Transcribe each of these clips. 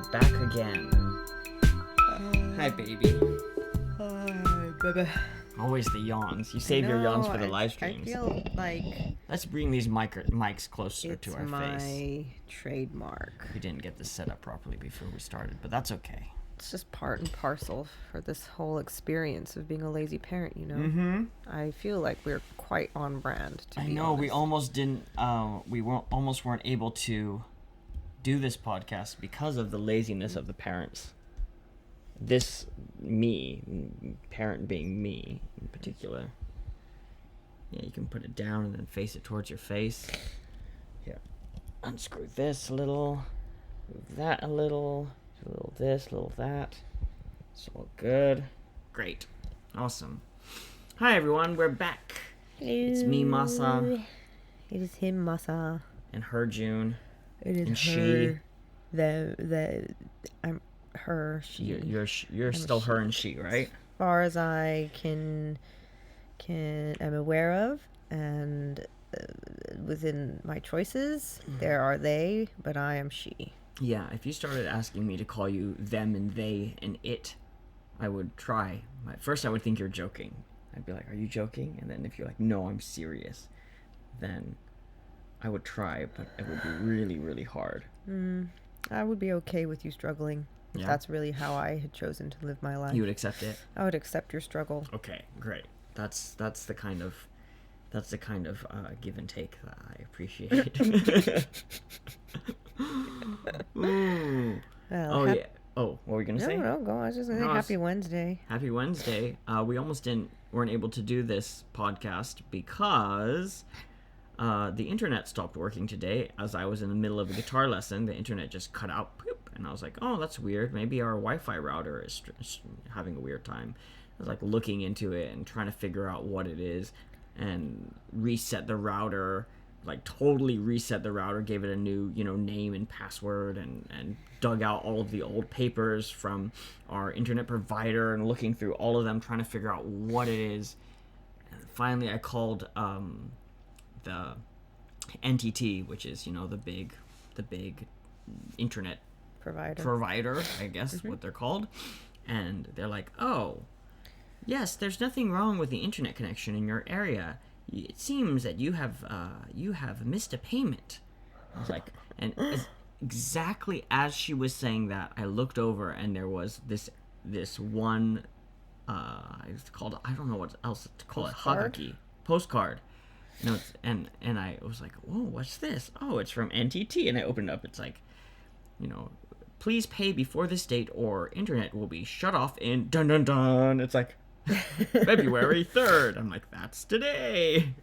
back again. Hi, baby. Hi, baby. Always the yawns. You save your yawns for the live I streams. feel like Let's bring these mics closer it's to our my face. trademark. We didn't get this set up properly before we started, but that's okay. It's just part and parcel for this whole experience of being a lazy parent, you know? Mm-hmm. I feel like we're quite on brand, to I be know, honest. we almost didn't, almost weren't able to do this podcast because of the laziness of the parents. Parent being me in particular. Yeah, you can put it down and then face it towards your face. Here, unscrew this a little, move that a little this, a little that. It's all good. Great. Awesome. Hi, everyone. We're back. Hello. It's me, Masa. It is him, Masa. And her, June. It is and her. I'm her, she. You're still her and she, right? As far as I am aware of, and within my choices, there are they, but I am she. Yeah, if you started asking me to call you them and they and it, I would try. At first, I would think you're joking. I'd be like, are you joking? And then if you're like, no, I'm serious, then I would try, but it would be really, really hard. I would be okay with you struggling. If Yeah? that's really how I had chosen to live my life. You would accept it? I would accept your struggle. Okay, great. That's the kind of give and take that I appreciate. Ooh. Well, Yeah. Oh, what were you gonna say? No, go on. I was just gonna say Happy Wednesday. Happy Wednesday. We almost weren't able to do this podcast because the internet stopped working today. As I was in the middle of a guitar lesson, the internet just cut out. Poop, and I was like, oh, that's weird. Maybe our Wi-Fi router is having a weird time. I was like looking into it and trying to figure out what it is and reset the router, like totally reset the router, gave it a new, name and password and dug out all of the old papers from our internet provider and looking through all of them, trying to figure out what it is. And finally I called the NTT, which is, the big internet provider, I guess what they're called. And they're like, oh, yes, there's nothing wrong with the internet connection in your area. It seems that you have missed a payment. I was like, and exactly as she was saying that, I looked over and there was this one, it's called, I don't know what else to call postcard. No, and I was like, whoa, what's this? Oh, it's from NTT. And I opened it up. It's like, please pay before this date or internet will be shut off in dun dun dun. It's like February 3rd. I'm like, that's today.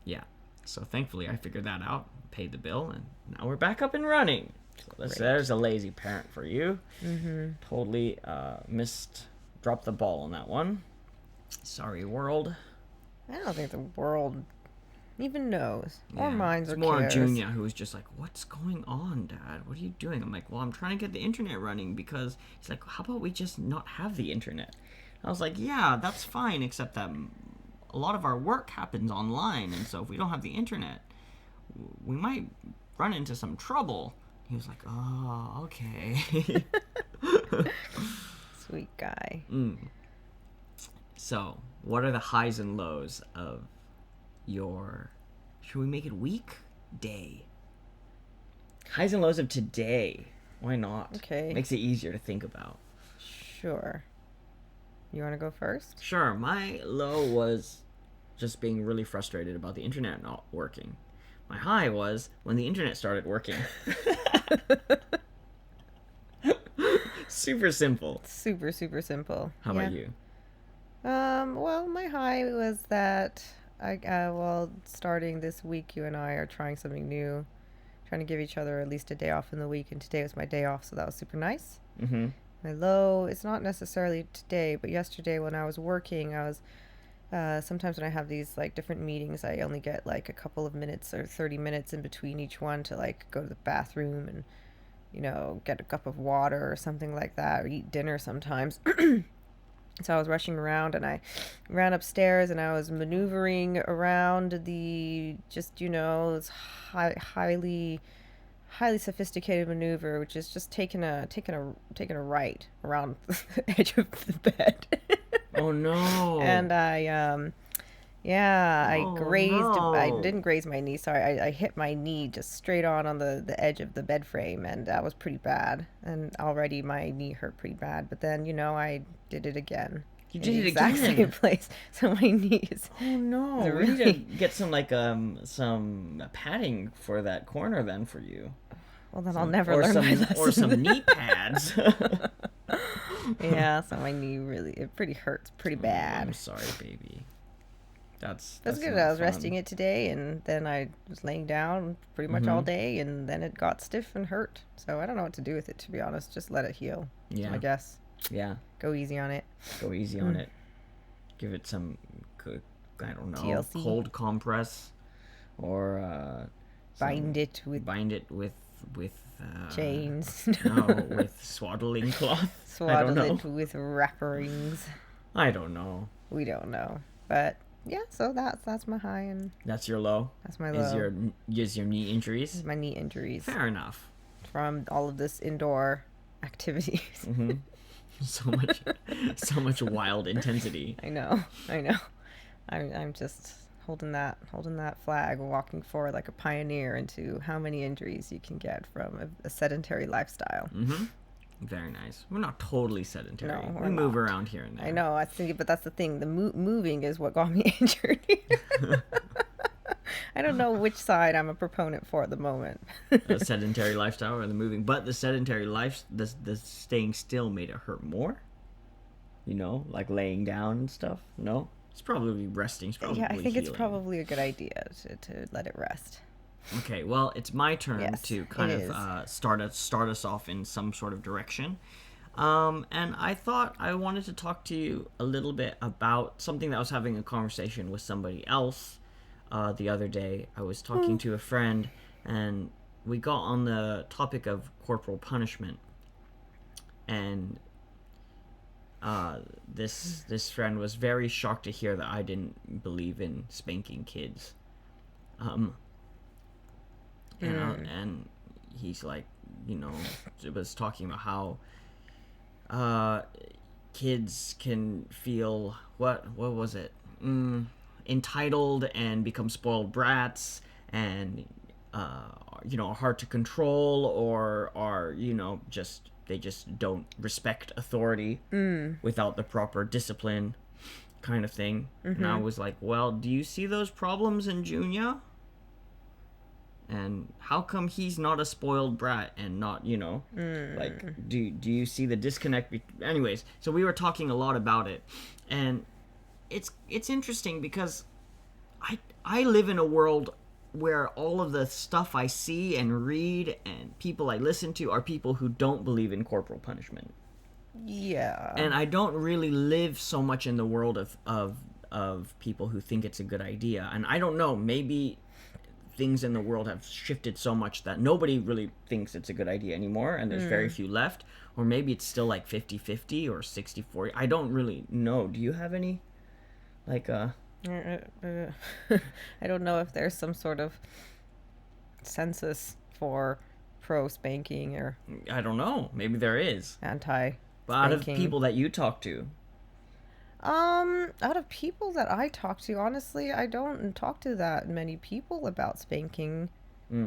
Yeah. So thankfully I figured that out, paid the bill, and now we're back up and running. So there's a lazy parent for you. Totally dropped the ball on that one. Sorry, world. I don't think the world even knows. Yeah. Or minds or cares. It's more cares. Junior who was just like, what's going on, Dad? What are you doing? I'm like, well, I'm trying to get the internet running because he's like, how about we just not have the internet? I was like, yeah, that's fine, except that a lot of our work happens online, and so if we don't have the internet, we might run into some trouble. He was like, oh, okay. Sweet guy. So, what are the highs and lows of your... Should we make it week? Day. Highs and lows of today. Why not? Okay. Makes it easier to think about. Sure. You want to go first? Sure. My low was just being really frustrated about the internet not working. My high was when the internet started working. Super simple. Super, super simple. How about you? Well, my high was that starting this week, you and I are trying something new, trying to give each other at least a day off in the week, and today was my day off, so that was super nice. My low, it's not necessarily today, but yesterday when I was working, I was, sometimes when I have these, like, different meetings, I only get, like, a couple of minutes or 30 minutes in between each one to, like, go to the bathroom and, get a cup of water or something like that, or eat dinner sometimes. So I was rushing around and I ran upstairs and I was maneuvering around the, highly highly sophisticated maneuver, which is just taking a right around the edge of the bed. Oh no. And Oh I no. didn't graze my knee, sorry. I hit my knee just straight on the edge of the bed frame, and that was pretty bad. And already my knee hurt pretty bad, but then, I did it again You in the did it exact same again. place. So my knee Oh is no. We need to really, get some padding for that corner then for you. well, then I'll Some never learn my or lesson. some knee pads. Yeah, so my knee really, it pretty hurts pretty Oh, I'm bad. sorry, baby. That's That's good. not I was resting fun. it today, and then I was laying down pretty much all Mhm. day, and then it got stiff and hurt. So I don't know what to do with it, to be honest. Just let it heal, I Yeah. guess. Yeah. Go easy on it. Go easy on Mm. it. Give it some good, I don't know, TLC. cold compress or Bind some it with bind it with chains. no, with swaddling cloth. I don't Swaddle know. it with wrappings. I don't know. We don't know. But yeah, so that's my high, and That's your low. that's my Is low. your knee injuries? My knee injuries Fair enough. from all of this indoor activities. Mhm. So much so much wild intensity. I know. I know. I'm just holding that flag, walking forward like a pioneer into how many injuries you can get from a sedentary lifestyle. Mhm. Very nice. We're not totally sedentary. No, We we're move not. around here and I there. know. I think, but that's the thing. The moving is what got me injured. I don't know which side I'm a proponent for at the moment. A sedentary lifestyle or the moving, but the sedentary life, the staying still made it hurt more. Like laying down and stuff. No, it's probably resting. It's Yeah, I probably think it's healing. probably a good idea to let it rest. Okay, well, it's my turn Yes, to it kind of is. start us off in some sort of direction. And I thought I wanted to talk to you a little bit about something that I was having a conversation with somebody else the other day. I was talking to a friend, and we got on the topic of corporal punishment. And this friend was very shocked to hear that I didn't believe in spanking kids. Um, and he's like, it was talking about how uh, kids can feel what was it? Entitled and become spoiled brats, and are hard to control, or are just they just don't respect authority without the proper discipline, kind of thing. And I was like, well, do you see those problems in Junior? And how come he's not a spoiled brat and not, like, do you see the disconnect? Anyways, so we were talking a lot about it, and it's interesting because I live in a world where all of the stuff I see and read and people I listen to are people who don't believe in corporal punishment. Yeah. And I don't really live so much in the world of people who think it's a good idea. And I don't know, maybe things in the world have shifted so much that nobody really thinks it's a good idea anymore, and there's very few left. Or maybe it's still like 50-50 or 60-40. I don't really know. Do you have any, like, I don't know if there's some sort of census for pro spanking or I don't know. Maybe there is. anti But out of spanking. people that you talk to, Out of people that I talk to, honestly, I don't talk to that many people about spanking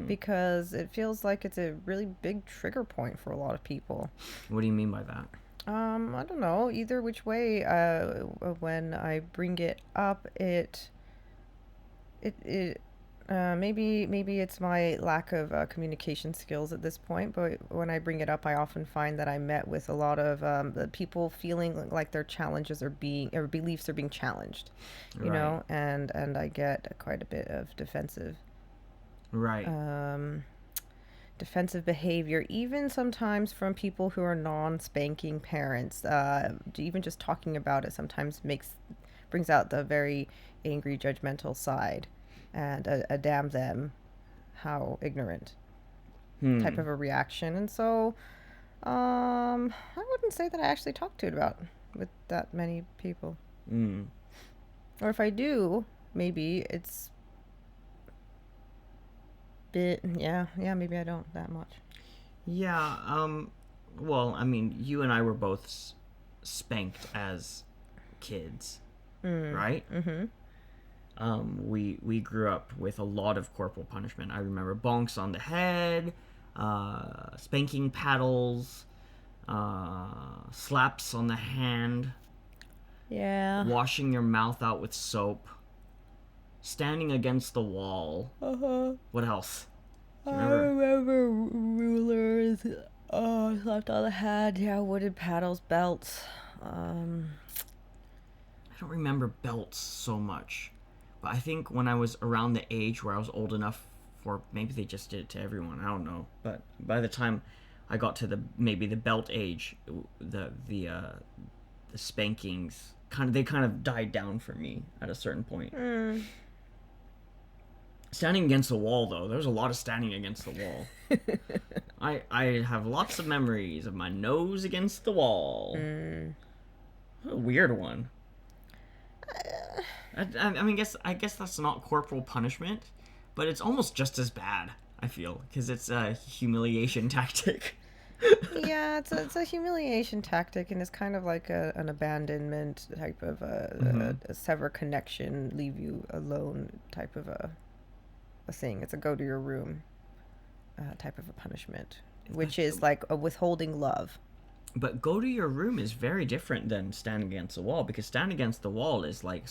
because it feels like it's a really big trigger point for a lot of people. what do you mean by that? I don't know. Either which way, when I bring it up, it maybe it's my lack of communication skills at this point, but when I bring it up, I often find that I'm met with a lot of the people feeling like their challenges are being or beliefs are being challenged, Right. and I get quite a bit of Right. um, defensive behavior, even sometimes from people who are non-spanking parents. Even just talking about it sometimes brings out the very angry, judgmental side, and a damn them, how ignorant type Hmm. of a reaction. And so, I wouldn't say that I actually talk to it about with that many people, Hmm. or if I do, maybe bit. Yeah, maybe I don't that much. Yeah, well, I mean, you and I were both spanked as kids, right? Mm-hmm. We grew up with a lot of corporal punishment. I remember bonks on the head, spanking paddles, slaps on the hand, Yeah. washing your mouth out with soap, standing against the wall. Uh-huh. What else? Do I you remember? remember rulers, slapped on the head, yeah, wooden paddles, belts. I don't remember belts so much, but I think when I was around the age where I was old enough for, maybe they just did it to everyone. I don't know, but by the time I got to the belt age, the spankings kind of died down for me at a certain point. Standing against the wall, though, there was a lot of standing against the wall. I have lots of memories of my nose against the wall. What a weird one. I mean, I guess that's not corporal punishment, but it's almost just as bad. I feel because it's a humiliation tactic. Yeah, it's a humiliation tactic, and it's kind of like an abandonment type of a sever connection, leave you alone type of a thing. It's a go to your room type of a punishment, which is like a withholding love. But go to your room is very different than standing against the wall, because standing against the wall is like,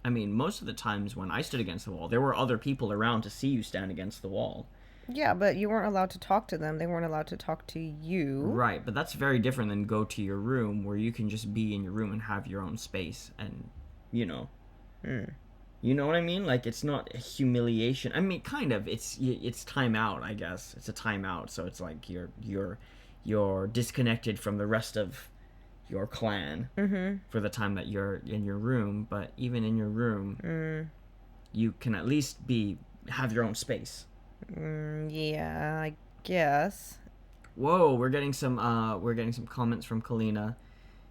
I mean, most of the times when I stood against the wall, there were other people around to see you stand against the wall. Yeah, but you weren't allowed to talk to them. They weren't allowed to talk to you. Right, but that's very different than go to your room, where you can just be in your room and have your own space, and you know, you know what I mean? Like, it's not a humiliation. I mean, kind of. It's time out, I guess. It's a timeout, so it's like you're disconnected from the rest of your clan for the time that you're in your room. But even in your room, you can at least have your own space. Yeah, I guess. Whoa, we're getting some comments from Kalina.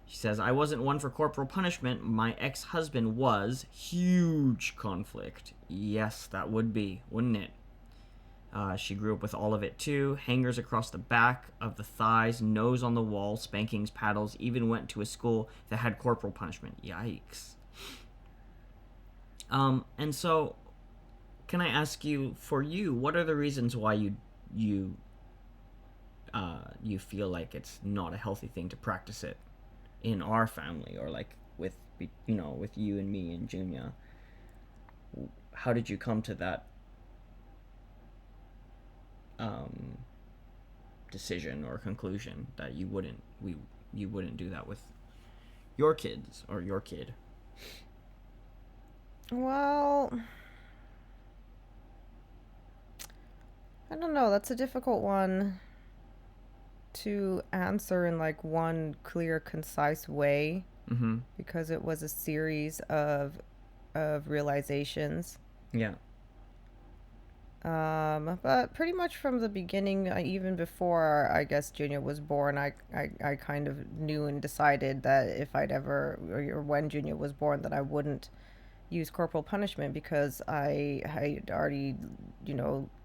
She says, I wasn't one for corporal punishment. My ex-husband was. Huge conflict. Yes, that would be, wouldn't it? She grew up with all of it too. Hangers across the back of the thighs, nose on the wall, spankings, paddles, even went to a school that had corporal punishment. Yikes. And so, can I ask you, for you, what are the reasons why you feel like it's not a healthy thing to practice it in our family, or like with you and me and Junia? How did you come to that decision or conclusion that you wouldn't do that with your kids or your kid? Well, I don't know. That's a difficult one to answer in like one clear, concise way, because it was a series of realizations. Yeah. But pretty much from the beginning, even before I guess Junior was born, I kind of knew and decided that if I'd ever, or when Junior was born, that I wouldn't use corporal punishment, because I had already,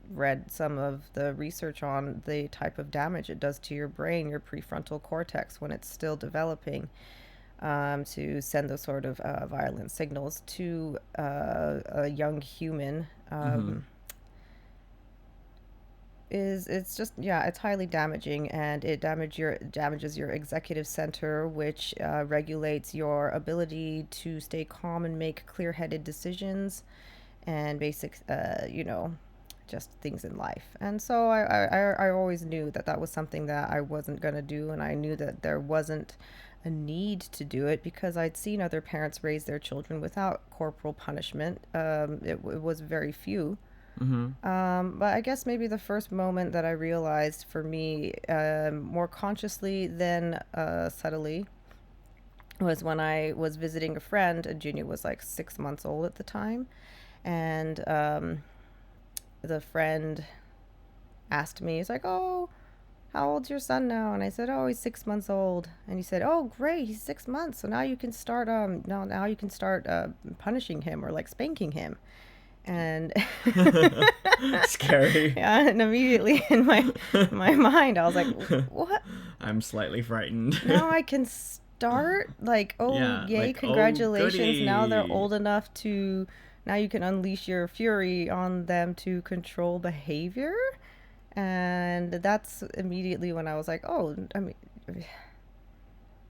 read some of the research on the type of damage it does to your brain, your prefrontal cortex, when it's still developing, to send those sort of violent signals to a young human. It's just, yeah, it's highly damaging, and it damages your executive center, which regulates your ability to stay calm and make clear-headed decisions, and basic just things in life. And so I always knew that that was something that I wasn't going to do, and I knew that there wasn't a need to do it, because I'd seen other parents raise their children without corporal punishment. It was very few. But I guess maybe the first moment that I realized, for me, more consciously than subtly, was when I was visiting a friend, and Junior was like 6 months old at the time. And the friend asked me, he's like, "Oh, how old's your son now?" And I said, "Oh, he's 6 months old." And he said, "Oh, great, he's 6 months. So now you can start punishing him, or like spanking him." And Scary. yeah, and immediately in my mind, I was like, "What? I'm slightly frightened. Now I can start? Like, oh, Yeah, yay, like, oh, congratulations. Now they're goody. old enough to, now you can unleash your fury on them to control behavior." And that's immediately when I was like, "Oh, I mean,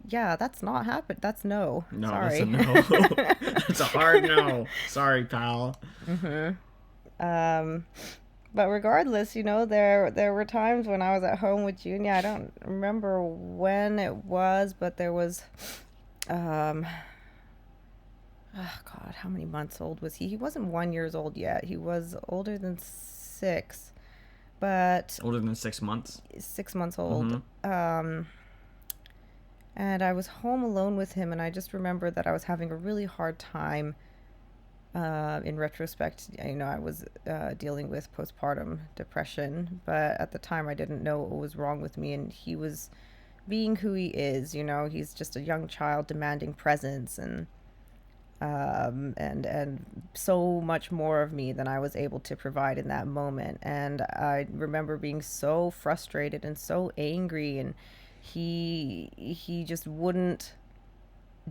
yeah, that's not happen. That's no. No, that's a Sorry." no. That's a hard no. Sorry, pal. Um, but regardless, there were times when I was at home with Junior. I don't remember when it was, but there was, um, oh God, how many months old was he? He wasn't 1 year old yet. He was older than 6, but Older than 6 months. 6 months old. Mm-hmm. And I was home alone with him, and I just remember that I was having a really hard time. In retrospect, I was dealing with postpartum depression, but at the time I didn't know what was wrong with me, and he was being who he is. He's just a young child demanding presence and so much more of me than I was able to provide in that moment. And I remember being so frustrated and so angry, and he just wouldn't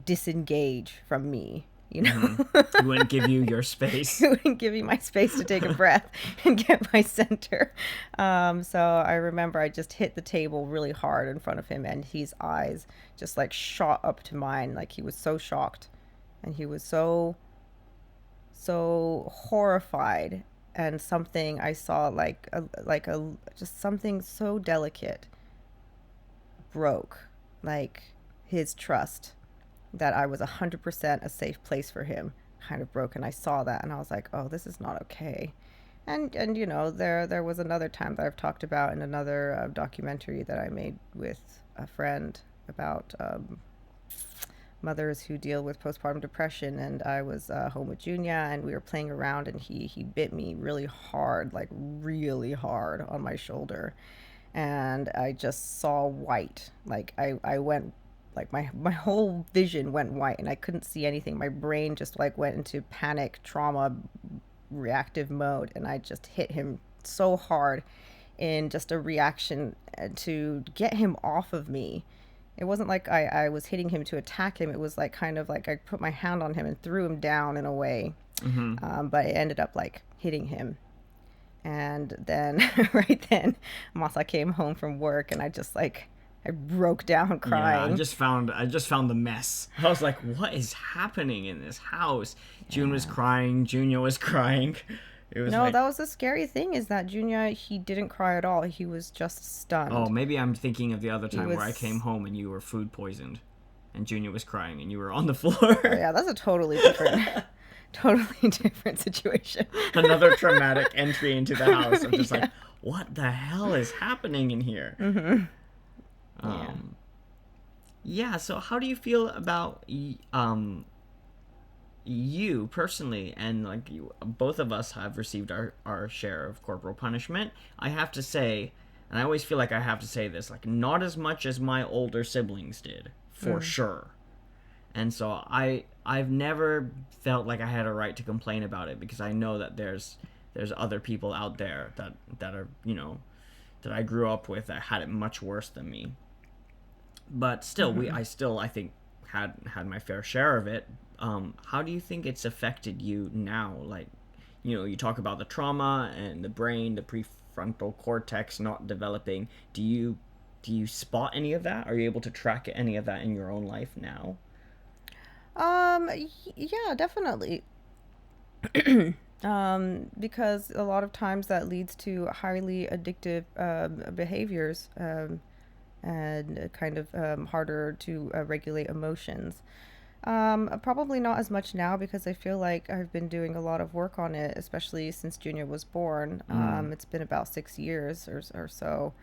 disengage from me. Mm-hmm. He wouldn't give you your space. He wouldn't give me my space to take a breath and get my center. So I remember I just hit the table really hard in front of him, and his eyes just like shot up to mine. Like he was so shocked, and he was so horrified. And something I saw, like a just something so delicate, broke, like his trust that I was 100% a safe place for him kind of broke. And I saw that, and I was like, oh, this is not okay. And there was another time that I've talked about in another documentary that I made with a friend about mothers who deal with postpartum depression. And I was home with Junior, and we were playing around, and he bit me really hard, like really hard on my shoulder. And I just saw white. Like I went, like my whole vision went white, and I couldn't see anything. My brain just like went into panic, trauma, reactive mode, and I just hit him so hard in just a reaction to get him off of me. It wasn't like I was hitting him to attack him. It was like kind of like I put my hand on him and threw him down in a way. Mm-hmm. But it ended up like hitting him. And then right then Masa came home from work, and I broke down crying. Yeah, I just found the mess. I was like, what is happening in this house? June was crying, Junior was crying. It was No, like, that was the scary thing, is that Junior, he didn't cry at all. He was just stunned. oh, maybe I'm thinking of the other time where I was- came home and you were food poisoned, and Junior was crying and you were on the floor. Oh, yeah, that's a totally different situation. Another traumatic entry into the house. I'm just Yeah. like, what the hell is happening in here? Yeah. So how do you feel about you personally? And like both of us have received our share of corporal punishment. I have to say, and I always feel like I have to say this, like not as much as my older siblings did, for sure. And so I've never felt like I had a right to complain about it, because I know that there's other people out there that are, that I grew up with that had it much worse than me. But still, I think had my fair share of it. How do you think it's affected you now? Like, you talk about the trauma and the brain, the prefrontal cortex not developing. Do you spot any of that? Are you able to track any of that in your own life now? Yeah, definitely. Because a lot of times that leads to highly addictive behaviors, and kind of harder to regulate emotions. Probably not as much now, because I feel like I've been doing a lot of work on it, especially since Junior was born. It's been about 6 years or so.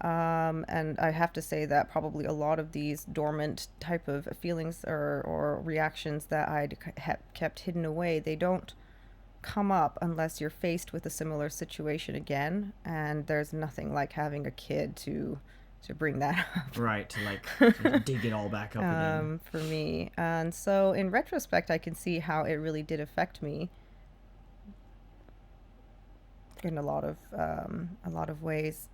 And I have to say that probably a lot of these dormant type of feelings or reactions that I'd kept hidden away, they don't come up unless you're faced with a similar situation again. And there's nothing like having a kid to bring that up. Right, to dig it all back up again. For me. And so in retrospect, I can see how it really did affect me. in a lot of ways.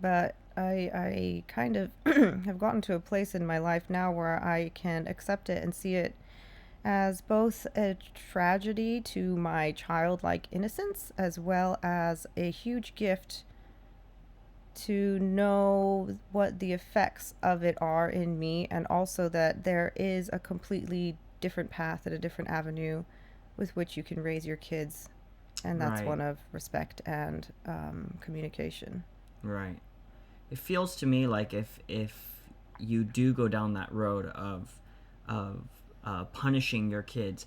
But I kind of have gotten to a place in my life now where I can accept it and see it as both a tragedy to my childlike innocence as well as a huge gift to know what the effects of it are in me, and also that there is a completely different path and a different avenue with which you can raise your kids, and that's Right. one of respect and communication. Right. It feels to me like if you do go down that road of punishing your kids,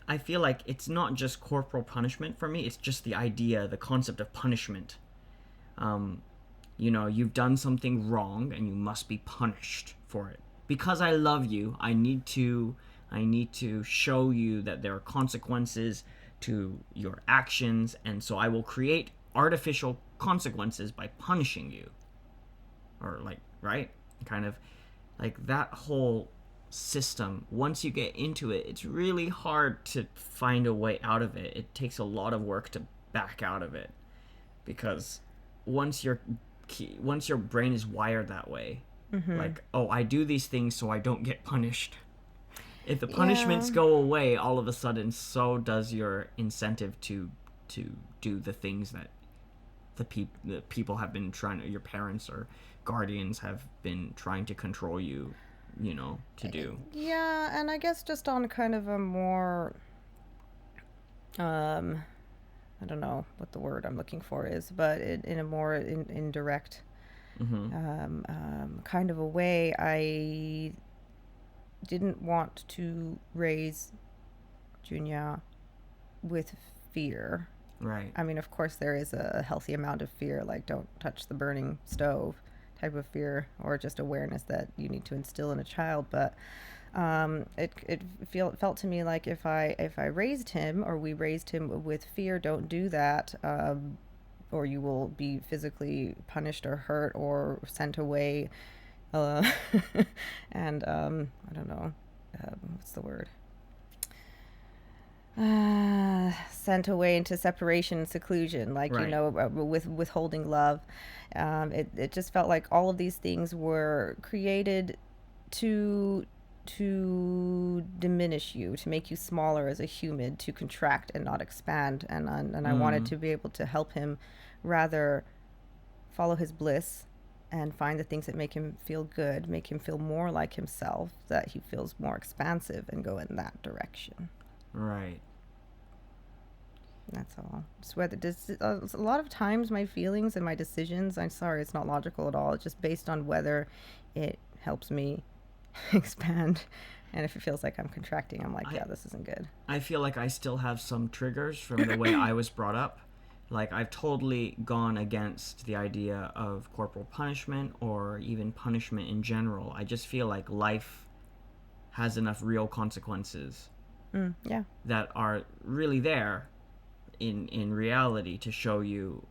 I feel like it's not just corporal punishment for me. It's just the idea, the concept of punishment. Um, you've done something wrong and you must be punished for it. Because I love you, I need to show you that there are consequences to your actions, and so I will create artificial consequences by punishing you. Or like, right? Kind of like that whole system. Once you get into it, it's really hard to find a way out of it. It takes a lot of work to back out of it, because once your once your brain is wired that way, like, oh, I do these things so I don't get punished. If the Yeah. punishments go away, all of a sudden, so does your incentive to do the things that the people have been trying to, your parents or guardians have been trying to control you, to do. Yeah, and I guess just on kind of a more um I don't know what the word I'm looking for is, but in a more indirect Mm-hmm. kind of a way, I didn't want to raise Junior with fear. Right. I mean, of course, there is a healthy amount of fear, like don't touch the burning stove type of fear, or just awareness that you need to instill in a child. But it felt to me like if I raised him, or we raised him with fear, don't do that, or you will be physically punished or hurt or sent away. Uh, and I don't know, what's the word? Sent away into separation and seclusion, like, Right. with withholding love. It just felt like all of these things were created to diminish you, to make you smaller as a human, to contract and not expand. And I wanted Mm. to be able to help him rather follow his bliss and find the things that make him feel good, make him feel more like himself, that he feels more expansive, and go in that direction. Right. That's all. It's whether a lot of times my feelings and my decisions, I'm sorry, it's not logical at all. It's just based on whether it helps me expand. And if it feels like I'm contracting, I'm like, I yeah, this isn't good. I feel like I still have some triggers from the way I was brought up. Like, I've totally gone against the idea of corporal punishment or even punishment in general. I just feel like life has enough real consequences Yeah. that are really there in reality to show you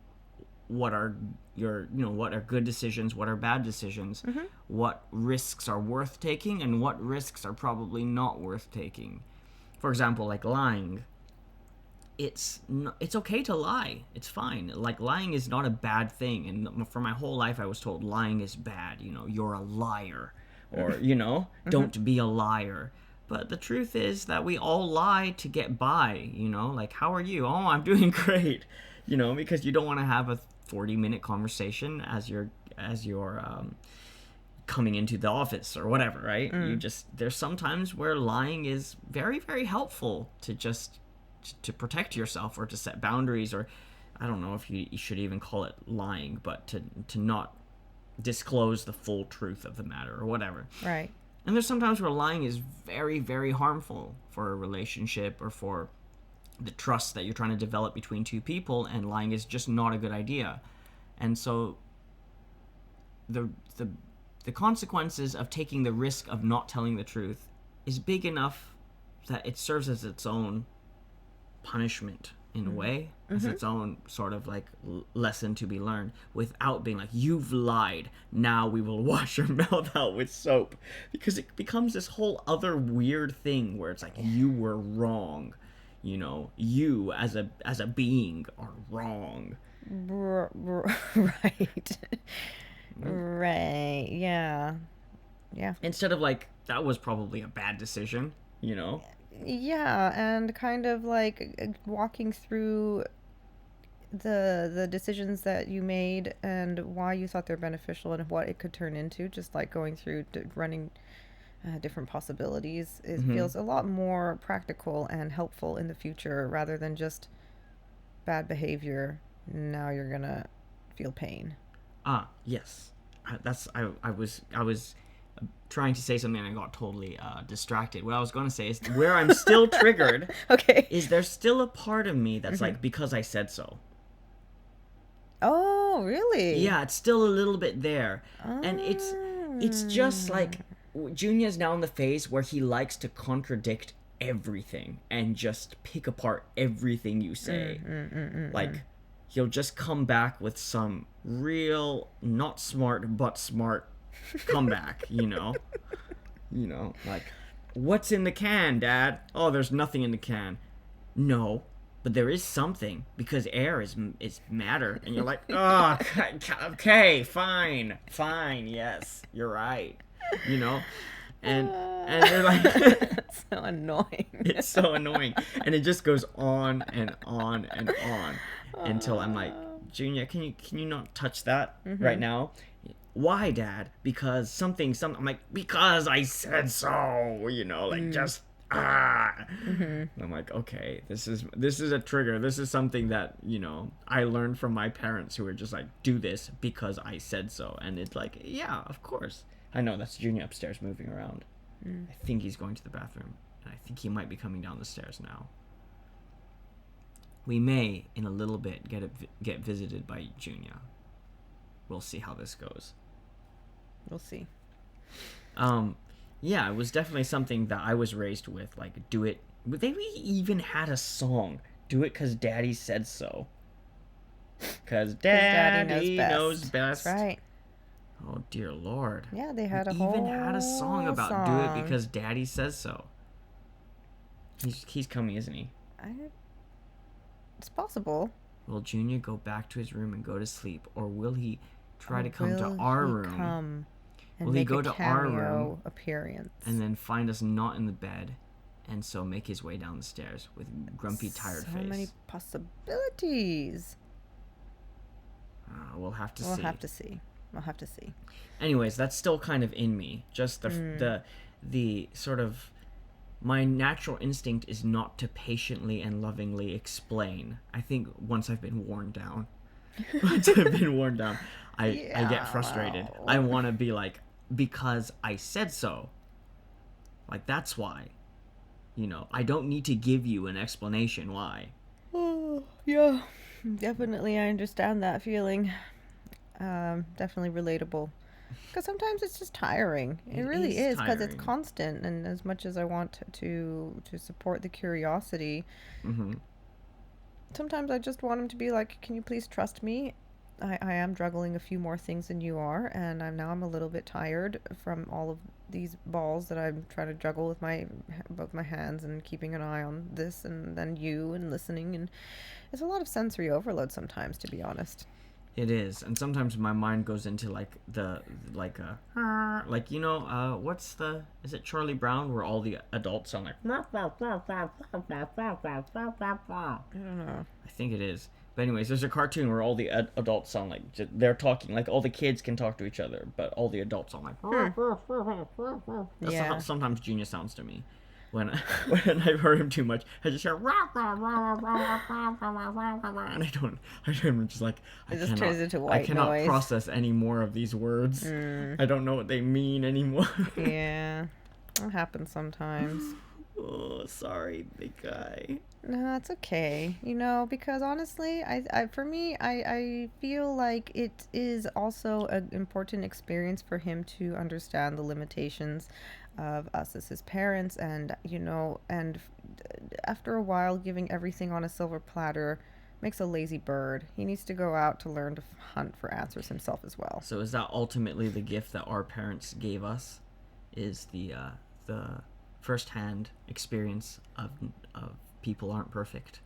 what are what are good decisions, what are bad decisions, what risks are worth taking, and what risks are probably not worth taking. For example, like lying. It's okay to lie. It's fine. Like, lying is not a bad thing. And for my whole life, I was told lying is bad. You're a liar, or don't be a liar. But the truth is that we all lie to get by. Like, how are you? Oh, I'm doing great. Because you don't want to have a 40-minute conversation as you're coming into the office or whatever, right? There's sometimes where lying is very, very helpful to protect yourself, or to set boundaries, or I don't know if you should even call it lying, but to not disclose the full truth of the matter or whatever. Right. And there's sometimes where lying is very, very harmful for a relationship or for the trust that you're trying to develop between two people, and lying is just not a good idea. And so the the the consequences of taking the risk of not telling the truth is big enough that it serves as its own punishment in a way, as its own sort of like lesson to be learned, without being like, you've lied, now we will wash your mouth out with soap, because it becomes this whole other weird thing where it's like, you were wrong. you know, you as a being are wrong. Right. Right. Yeah. Yeah. Instead of like, that was probably a bad decision, you know? Yeah, and kind of like walking through the decisions that you made and why you thought they're beneficial and what it could turn into, just like going through running different possibilities, it Mm-hmm. feels a lot more practical and helpful in the future rather than just bad behavior. Now you're gonna feel pain. Ah, yes. I was trying to say something and I got totally distracted. What I was going to say is where I'm still triggered Okay. is there's still a part of me that's like, because I said so. Oh, really? Yeah, it's still a little bit there. And it's just Mm. like Junior's now in the phase where he likes to contradict everything and just pick apart everything you say. Like he'll just come back with some real not smart but smart comeback, you know? You know, like, what's in the can, Dad? Oh, there's nothing in the can. No, but there is something because air is matter, and you're like, oh, okay, fine, yes, you're right, you know, and you're like, So annoying. it's so annoying, and it just goes on and on and on until I'm like, Junior, can you not touch that right now? Why, Dad? Because something. I'm like, because I said so. You know, like just I'm like, okay, this is a trigger. This is something that, you know, I learned from my parents who were just like, do this because I said so, and it's like, yeah, of course. I know that's Junior upstairs moving around. I think he's going to the bathroom, and I think he might be coming down the stairs now. We may, in a little bit, get visited by Junior. We'll see how this goes. We'll see. Yeah, it was definitely something that I was raised with. Like, do it. They even had a song. Do it because Daddy said so. Because Daddy knows best. That's right. Oh dear Lord. Yeah, they had a even had a song about do it song. because Daddy says so. He's coming, isn't he? It's possible. Will Junior go back to his room and go to sleep, or will he try Or to come to will our he room? Come and Will he make go a to our cameo room appearance and then find us not in the bed, and so make his way down the stairs with grumpy, tired face? So many possibilities. We'll have to see. We'll have to see. Anyways, that's still kind of in me. Just the sort of, my natural instinct is not to patiently and lovingly explain. I think once I've been worn down, I get frustrated. Well. I want to be like, because I said so. Like, that's why. You know, I don't need to give you an explanation why. Oh, yeah. Definitely, I understand that feeling. Definitely relatable. Because sometimes it's just tiring. It really is because it's constant. And as much as I want to support the curiosity, sometimes I just want him to be like, "Can you please trust me? I am juggling a few more things than you are, and I'm a little bit tired from all of these balls that I'm trying to juggle with both my hands and keeping an eye on this and then you and listening, and it's a lot of sensory overload sometimes, to be honest." It is, and sometimes my mind goes into like you know, is it Charlie Brown where all the adults sound like I don't know. I think it is. But anyways, there's a cartoon where all the adults sound like they're talking, like all the kids can talk to each other, but all the adults sound like That's how sometimes Junior sounds to me. When I've heard him too much, I just hear and I'm just like, turns into white I cannot noise. process any more of these words. I don't know what they mean anymore. Yeah, that happens sometimes. Oh, sorry, big guy. No, it's okay. You know, because honestly, for me, I feel like it is also an important experience for him to understand the limitations of us as his parents, and you know, and after a while, giving everything on a silver platter makes a lazy bird. He needs to go out to learn to hunt for answers himself as well. So is that ultimately the gift that our parents gave us? Is the first-hand experience of people aren't perfect.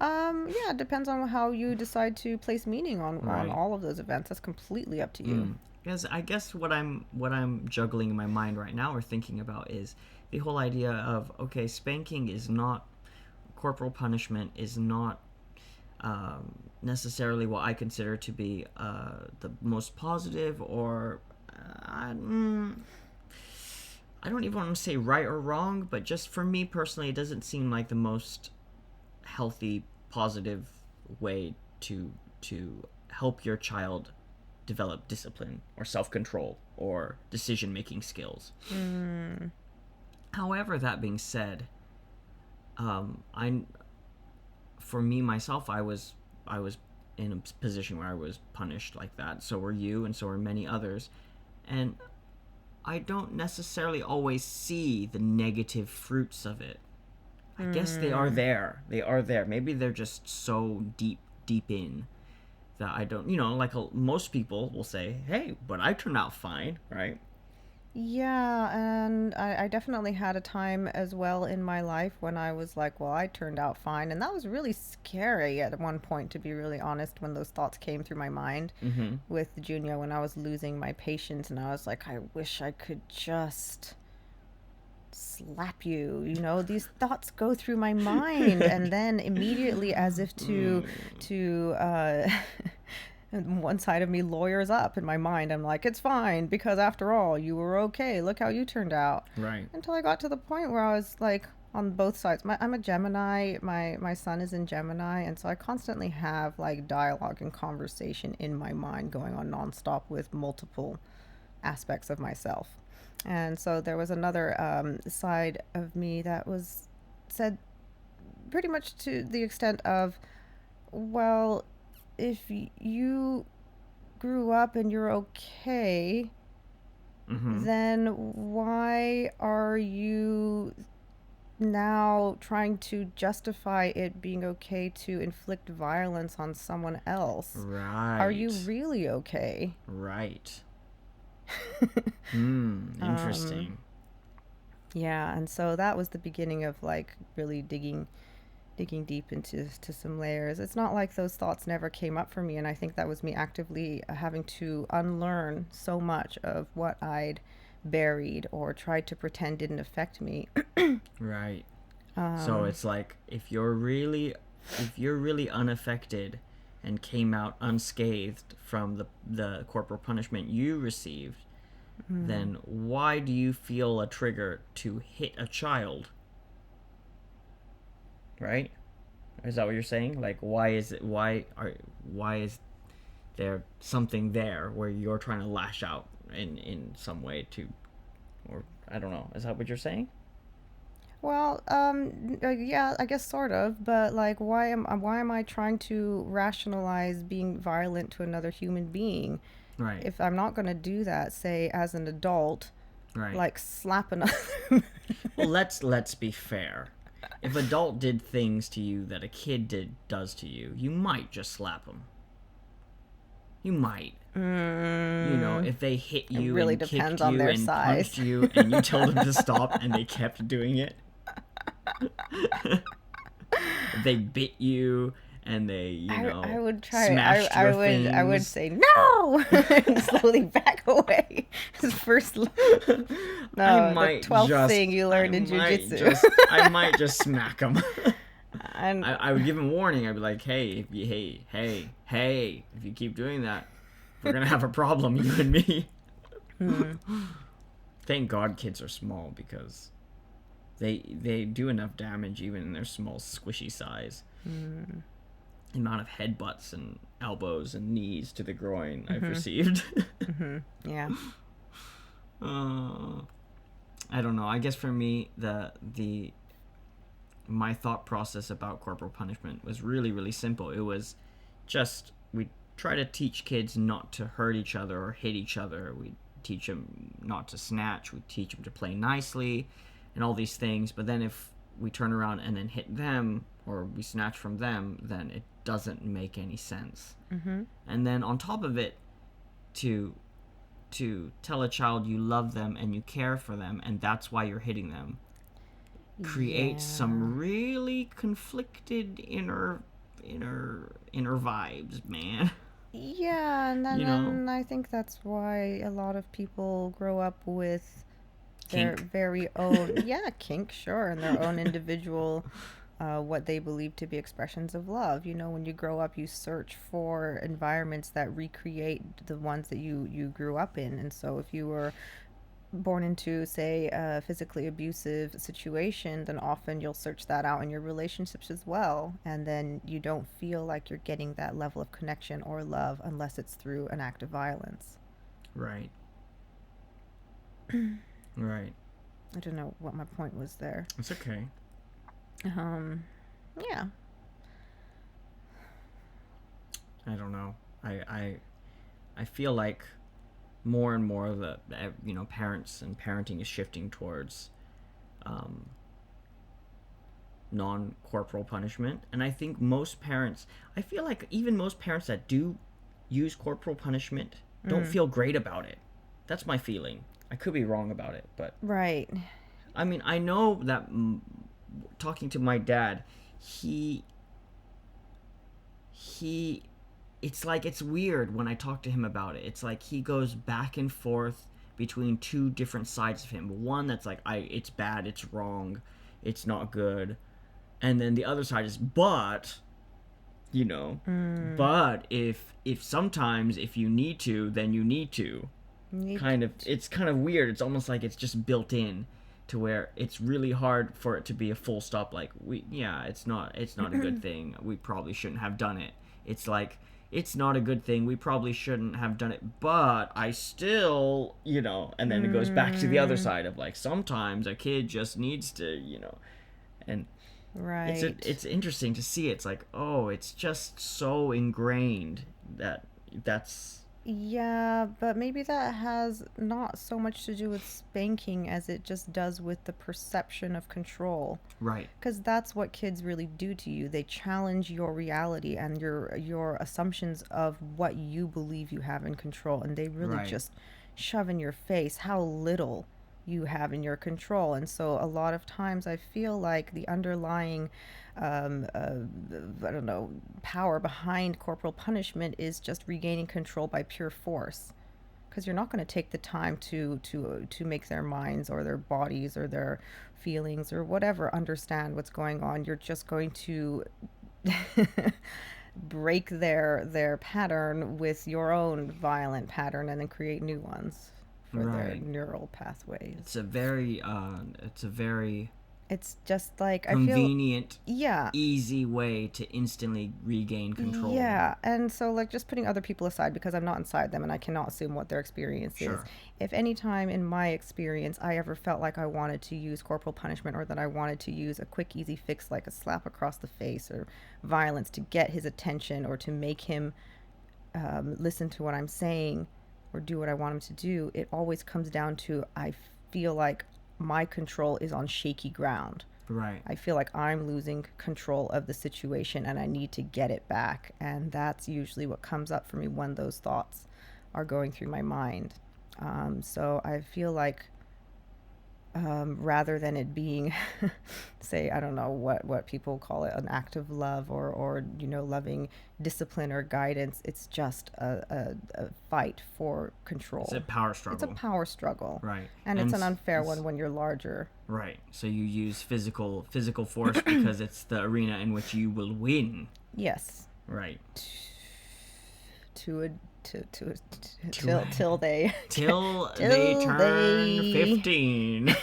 Yeah, it depends on how you decide to place meaning on Right. all of those events. That's completely up to you. Because I guess what I'm juggling in my mind right now or thinking about is the whole idea of, okay, spanking is not, corporal punishment is not necessarily what I consider to be the most positive, or I don't even want to say right or wrong, but just for me personally, it doesn't seem like the most healthy, positive way to help your child develop discipline or self-control or decision-making skills. However, that being said, I for me myself, I was in a position where I was punished like that. So were you, and so were many others, and I don't necessarily always see the negative fruits of it. I guess they are there. They are there. Maybe they're just so deep in that I don't, like most people will say, hey, but I turned out fine, right? Yeah, and I definitely had a time as well in my life when I was like, well, I turned out fine. And that was really scary at one point, to be really honest, when those thoughts came through my mind with Junior, when I was losing my patience. And I was like, I wish I could just slap you. These thoughts go through my mind. And then immediately, as if to and one side of me lawyers up in my mind. I'm like, it's fine, because after all, you were okay. Look how you turned out. Right. Until I got to the point where I was like, on both sides. I'm a Gemini. My son is in Gemini, and so I constantly have like dialogue and conversation in my mind going on nonstop with multiple aspects of myself. And so there was another side of me that was said pretty much to the extent of, well, if you grew up and you're okay, then why are you now trying to justify it being okay to inflict violence on someone else? Right. Are you really okay? Right. Interesting. Yeah, and so that was the beginning of like really digging deep into some layers. It's not like those thoughts never came up for me, and I think that was me actively having to unlearn so much of what I'd buried or tried to pretend didn't affect me. Right. So it's like if you're really unaffected and came out unscathed from the corporal punishment you received, then why do you feel a trigger to hit a child? Right? Is that what you're saying? Like, why is there something there where you're trying to lash out in some way to, or I don't know. Is that what you're saying? Well, yeah, I guess sort of, but like, why am I trying to rationalize being violent to another human being? Right. If I'm not gonna do that, say as an adult, Right. like slap another. Well, let's be fair. If adult did things to you that a kid does to you, you might just slap them. You might. If they hit you really and kicked depends on you their and size. punched you and you told them to stop and they kept doing it. They bit you and they, I would try. smashed I your would. things. I would say no and slowly back away. His first. No, the 12th thing you learned in jujitsu. I might just smack them. And I would give him warning. I'd be like, hey, if you keep doing that, we're gonna have a problem, you and me. Thank God kids are small, because they do enough damage even in their small squishy size. The amount of headbutts and elbows and knees to the groin I've received. yeah. I don't know. I guess for me, my thought process about corporal punishment was really, really simple. It was just, we try to teach kids not to hurt each other or hit each other. We teach them not to snatch. We teach them to play nicely and all these things. But then if we turn around and then hit them or we snatch from them, then it doesn't make any sense. And then on top of it, to tell a child you love them and you care for them and that's why you're hitting them, creates some Yeah. really conflicted inner vibes, man. Yeah, and then, You know, then I think that's why a lot of people grow up with their kink. very own, yeah, kink, sure, and their own individual, what they believe to be expressions of love. You know, when you grow up, you search for environments that recreate the ones that you grew up in. And so if you were born into, say, a physically abusive situation, then often you'll search that out in your relationships as well. And then you don't feel like you're getting that level of connection or love unless it's through an act of violence. Right. Right. I don't know what my point was there. It's okay. Um, yeah. I don't know. I feel like more and more of the parents and parenting is shifting towards um, non-corporal punishment, and I think most parents, I feel like even most parents that do use corporal punishment don't Mm. feel great about it. That's my feeling. I could be wrong about it, but Right. I mean, I know that talking to my dad, he he it's like it's weird when I talk to him about it. It's like he goes back and forth between two different sides of him. One that's like it's bad, it's wrong, it's not good. And then the other side is but, you know, Mm. but if sometimes if you need to, then you need to. Need Kind of it's kind of weird. It's almost like it's just built in to where it's really hard for it to be a full stop like it's not a good thing. We probably shouldn't have done it. It's like it's not a good thing. We probably shouldn't have done it, but I still, and then it goes back to the other Mm. side of like sometimes a kid just needs to, and Right. it's interesting to see. It's like, oh, it's just so ingrained that's Yeah, but maybe that has not so much to do with spanking as it just does with the perception of control. right. Because that's what kids really do to you. They challenge your reality and your assumptions of what you believe you have in control, and they really Right. just shove in your face how little you have in your control. And so a lot of times I feel like the underlying um, uh, I don't know, power behind corporal punishment is just regaining control by pure force, because you're not going to take the time to make their minds or their bodies or their feelings or whatever understand what's going on. You're just going to break their pattern with your own violent pattern and then create new ones for their Right. neural pathways. It's a very It's just like I feel, convenient, yeah. easy way to instantly regain control. Yeah, and so like just putting other people aside because I'm not inside them and I cannot assume what their experience is. Sure. If any time in my experience I ever felt like I wanted to use corporal punishment or that I wanted to use a quick easy fix like a slap across the face or violence to get his attention or to make him listen to what I'm saying or do what I want him to do, it always comes down to I feel like my control is on shaky ground. Right. I feel like I'm losing control of the situation and I need to get it back. And that's usually what comes up for me when those thoughts are going through my mind. So I feel like rather than it being, say, I don't know what people call it, an act of love or loving discipline or guidance, it's just a fight for It's a control. power It's a struggle. power struggle. Right. And it's an unfair one when you're larger. right. So you use physical force because it's the arena in which you will win. Yes. Right. To a to To till they till they till turn they 15.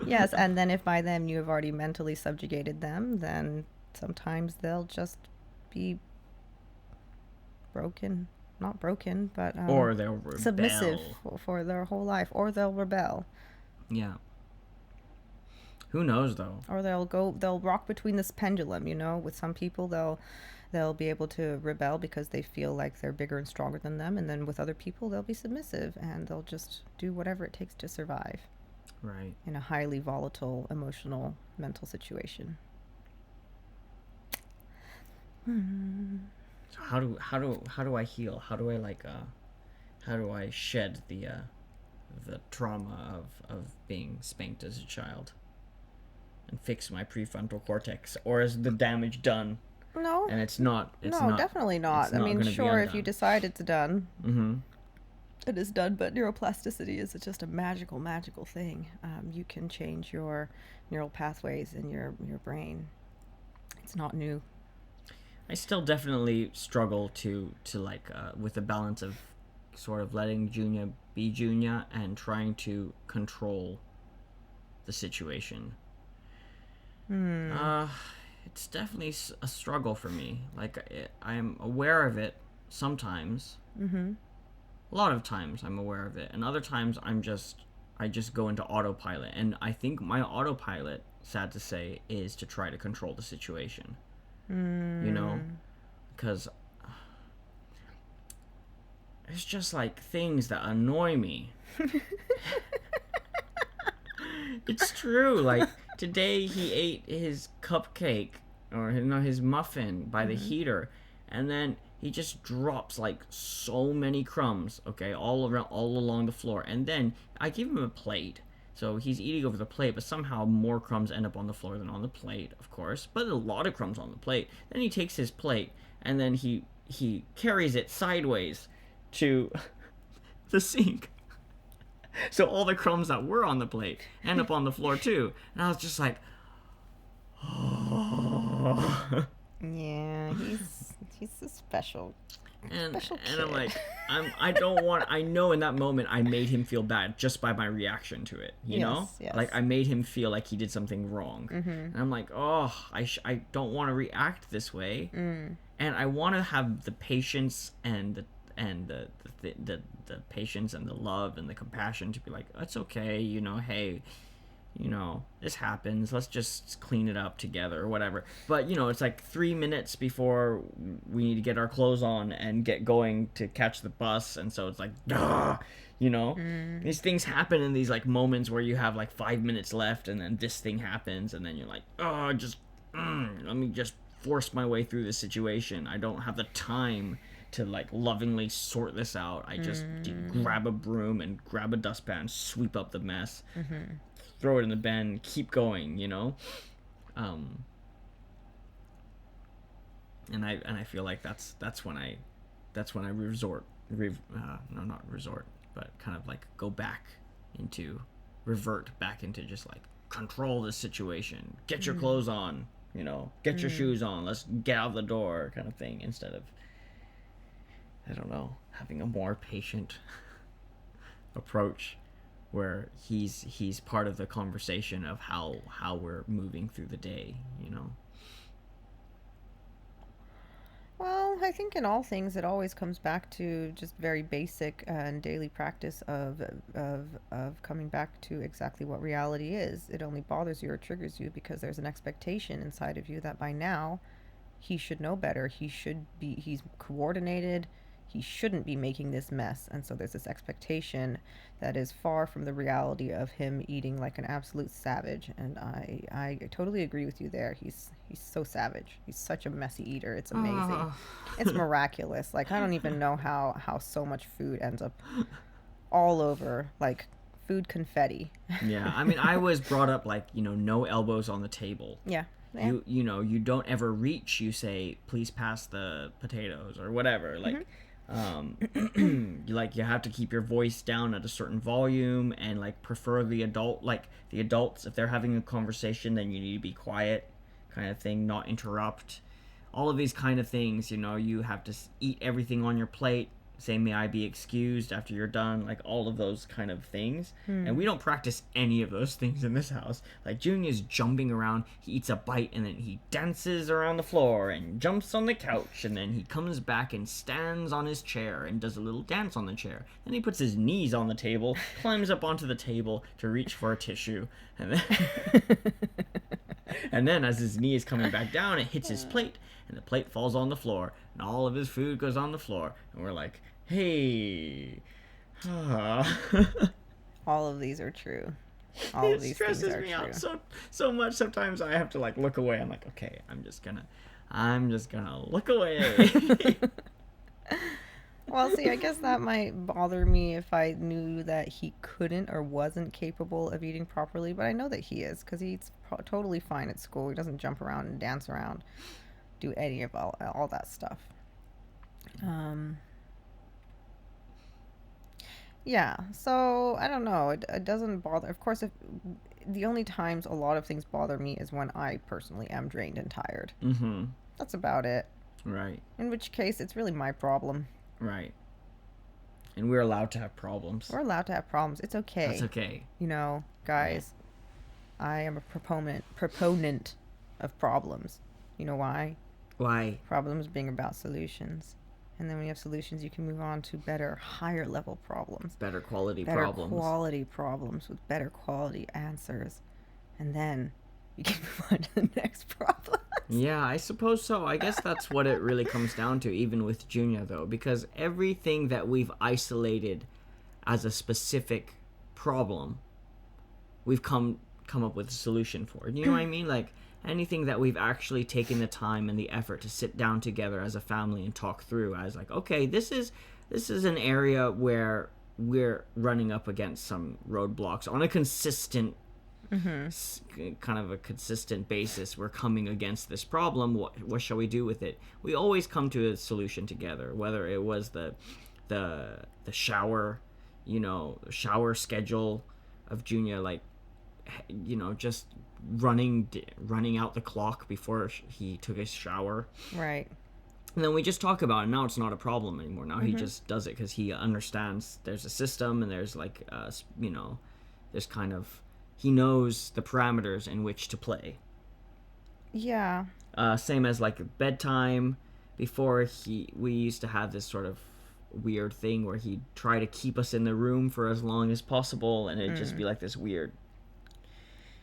yes, and then if by then you have already mentally subjugated them, then sometimes they'll just be broken, not broken, but Or they'll submissive rebel. for their whole life, or they'll rebel, Yeah. Who knows though? or they'll rock between this pendulum. With some people they'll be able to rebel because they feel like they're bigger and stronger than them, and then with other people they'll be submissive and they'll just do whatever it takes to survive Right. in a highly volatile emotional mental situation. So how do I heal? How do I shed the trauma of being spanked as a child? and fix my prefrontal cortex, or is the damage done? No. And it's not. No, definitely not. I mean, sure, if you decide it's done, it is done. But neuroplasticity is just a magical thing. You can change your neural pathways in your brain. It's not new. I still definitely struggle to like with the balance of sort of letting Junior be Junior and trying to control the situation. It's definitely a struggle for me. Like I'm aware of it sometimes. A lot of times I'm aware of it, and other times I just go into autopilot. And I think my autopilot, sad to say, is to try to control the situation. You know, because it's just like things that annoy me. It's true. Like today, he ate his cupcake or his muffin by the heater, and then he just drops like so many crumbs, okay, all along the floor. And then I give him a plate, so he's eating over the plate, but somehow more crumbs end up on the floor than on the plate, of course. But a lot of crumbs on the plate. Then he takes his plate and then he carries it sideways to the sink. So all the crumbs that were on the plate end up on the floor too. And I was just like, oh. Yeah, he's a special And kid. I'm like, I know in that moment I made him feel bad just by my reaction to it, you know? Yes. Like I made him feel like he did something wrong. And I'm like, oh, I don't want to react this way. And I want to have the patience and the patience and the love and the compassion to be like, it's okay, you know, hey, you know, this happens, let's just clean it up together or whatever. But, you know, it's like 3 minutes before we need to get our clothes on and get going to catch the bus, and so it's like, you know, these things happen in these like moments where you have like 5 minutes left, and then this thing happens, and then you're like, let me just force my way through this situation. I don't have the time to like lovingly sort this out. I just grab a broom and grab a dustpan, sweep up the mess, throw it in the bin, keep going, you know. And I feel like that's when I not resort, but kind of like revert back into just like control the situation, get your clothes on, you know, get your shoes on, let's get out the door kind of thing, instead of, I don't know, having a more patient approach where he's part of the conversation of how we're moving through the day, you know. Well, I think in all things it always comes back to just very basic and daily practice of coming back to exactly what reality is. It only bothers you or triggers you because there's an expectation inside of you that by now he should know better. He's coordinated. He shouldn't be making this mess. And so there's this expectation that is far from the reality of him eating like an absolute savage. And I totally agree with you there. He's so savage. He's such a messy eater. It's amazing. It's miraculous. Like, I don't even know how so much food ends up all over, like food confetti. Yeah, I mean, I was brought up like, you know, no elbows on the table. Yeah. You know, you don't ever reach. You say, please pass the potatoes or whatever. Like, you have to keep your voice down at a certain volume, and like prefer the adults, if they're having a conversation, then you need to be quiet, kind of thing, not interrupt. All of these kind of things, you know, you have to eat everything on your plate. Say, may I be excused after you're done, like all of those kind of things. And we don't practice any of those things in this house. Like, Junior's jumping around, he eats a bite, and then he dances around the floor and jumps on the couch, and then he comes back and stands on his chair and does a little dance on the chair. Then he puts his knees on the table, climbs up onto the table to reach for a tissue, and then and then as his knee is coming back down, it hits his plate, and the plate falls on the floor, and all of his food goes on the floor, and we're like, hey. All of these are true. All of these stresses things are me true. out so much. Sometimes I have to like look away. I'm like, okay, I'm just gonna look away. Well, see, I guess that might bother me if I knew that he couldn't or wasn't capable of eating properly, but I know that he is because he's totally fine at school. He doesn't jump around and dance around, do any of all that stuff. Um, yeah, so I don't know. It doesn't bother. Of course, if the only times a lot of things bother me is when I personally am drained and tired. Mm-hmm. That's about it. Right. In which case, it's really my problem. Right. And we're allowed to have problems. We're allowed to have problems. It's okay. That's okay. You know, guys, I am a proponent of problems. You know why? Why? Problems being about solutions. And then when you have solutions, you can move on to better, higher level problems. Better quality better problems. Quality problems with better quality answers. And then you can move on to the next problem. Yeah, I suppose so. I guess that's what it really comes down to, even with Junior, though, because everything that we've isolated as a specific problem, we've come up with a solution for. You know what I mean? Like, anything that we've actually taken the time and the effort to sit down together as a family and talk through as like, okay, this is an area where we're running up against some roadblocks on a consistent kind of a consistent basis. We're coming against this problem. What shall we do with it? We always come to a solution together, whether it was the shower, shower schedule of Junior, like, just running out the clock before he took his shower. Right. And then we just talk about it. Now it's not a problem anymore. Now he just does it because he understands there's a system and there's like, there's kind of, he knows the parameters in which to play. Yeah. Same as like bedtime. Before we used to have this sort of weird thing where he'd try to keep us in the room for as long as possible, and it'd just be like this weird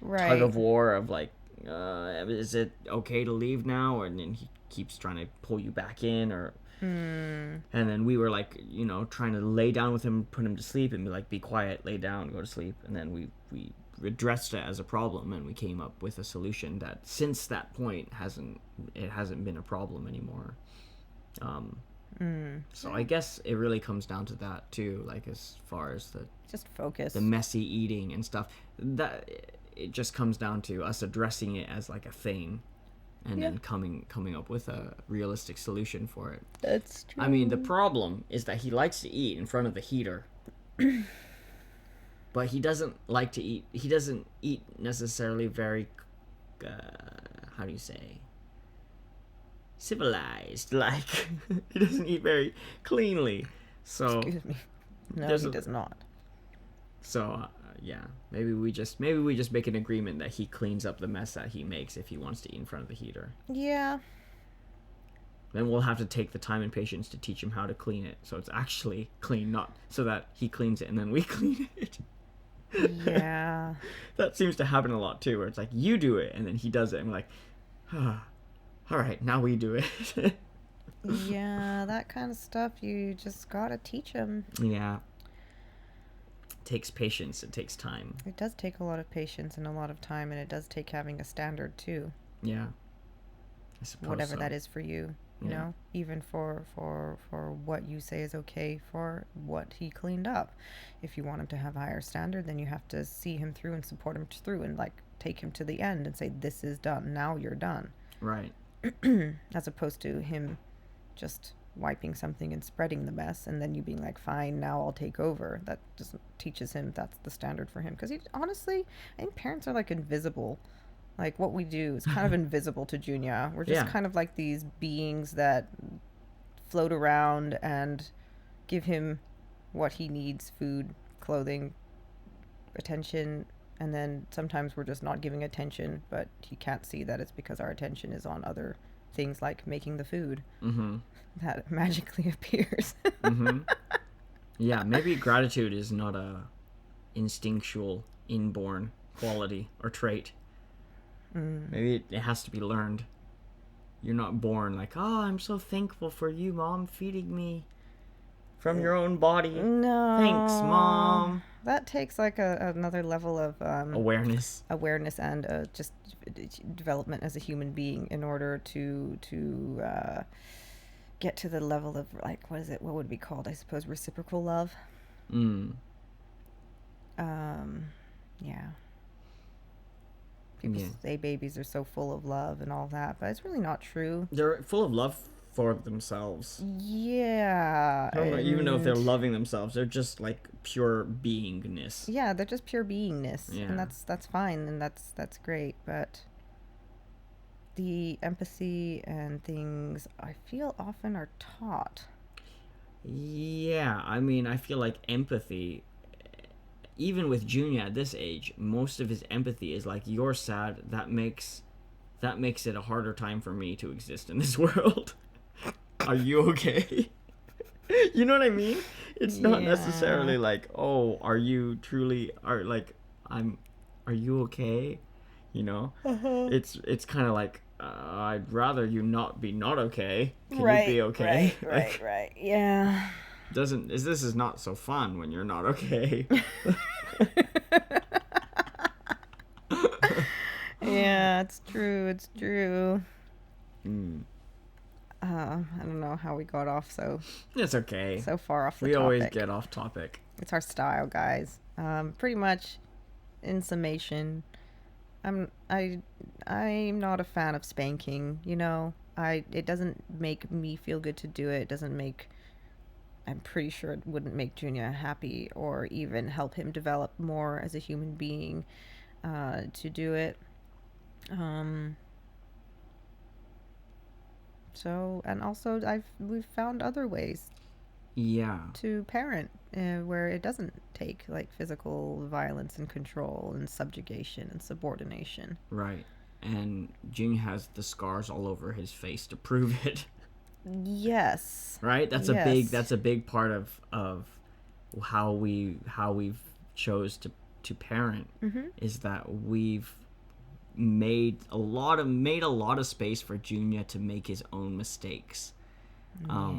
tug of war of like, is it okay to leave now? And then he keeps trying to pull you back in, or and then we were like, trying to lay down with him, put him to sleep, and be like, be quiet, lay down, go to sleep. And then we addressed it as a problem, and we came up with a solution that since that point hasn't been a problem anymore. So I guess it really comes down to that too, like as far as the just focus, the messy eating and stuff, that it just comes down to us addressing it as like a thing, and then coming up with a realistic solution for it. That's true. I mean, the problem is that he likes to eat in front of the heater. But he doesn't like to eat. He doesn't eat necessarily very, how do you say, civilized. Like, he doesn't eat very cleanly. So excuse me. No, he does not. So yeah, maybe we just make an agreement that he cleans up the mess that he makes if he wants to eat in front of the heater. Yeah. Then we'll have to take the time and patience to teach him how to clean it, so it's actually clean, not so that he cleans it and then we clean it. Yeah. That seems to happen a lot too, where it's like, you do it and then he does it and we're like, all right, now we do it. Yeah, that kind of stuff you just gotta teach him. Yeah. It takes patience, it takes time. It does take a lot of patience and a lot of time, and it does take having a standard too. Yeah, I suppose whatever so. that is for you. You know, even for what you say is okay for what he cleaned up. If you want him to have a higher standard, then you have to see him through and support him through and like take him to the end and say, this is done, now you're done. Right. As opposed to him just wiping something and spreading the mess and then you being like, fine, now I'll take over. That just teaches him that's the standard for him. Because honestly, I think parents are like invisible. Like, what we do is kind of invisible to Junior. We're just kind of like these beings that float around and give him what he needs: food, clothing, attention. And then sometimes we're just not giving attention, but he can't see that it's because our attention is on other things like making the food that magically appears. Yeah, maybe gratitude is not a instinctual, inborn quality or trait. Maybe it has to be learned. You're not born like, oh, I'm so thankful for you, Mom, feeding me from your own body. No. Thanks, Mom. That takes like another level of awareness and just development as a human being in order to get to the level of like what would it be called? I suppose reciprocal love. Mm. Um, yeah. People Yeah. say babies are so full of love and all that, but it's really not true. They're full of love for themselves. Yeah, I don't know, even know if they're loving themselves. They're just like pure beingness. yeah, they're just pure beingness, Yeah. and that's fine, and that's great. But the empathy and things I feel often are taught. Yeah, I mean, I feel like empathy, even with Junior at this age, most of his empathy is like, you're sad. That makes it a harder time for me to exist in this world. Are you okay? You know what I mean? It's not necessarily Yeah. like, oh, are you truly are you okay? You know? Uh-huh. It's kind of like, I'd rather you not be not okay. Can you Right, be okay? right, Like, right, right. Yeah. this is not so fun when you're not okay. Yeah, it's true. It's true. Mm. I don't know how we got off It's okay. so far off the We always topic. get off topic. It's our style, guys. Pretty much, in summation, I'm I I'm not a fan of spanking. You know, it doesn't make me feel good to do it. It doesn't make. I'm pretty sure it wouldn't make Junior happy or even help him develop more as a human being. To do it. Um, so and also we've found other ways Yeah, to parent where it doesn't take like physical violence and control and subjugation and subordination. right. And Junior has the scars all over his face to prove it. Yes. Right? Yes. That's a big part of how we've chose to parent, Mhm. is that we've made a lot of space for Junior to make his own mistakes. Yeah.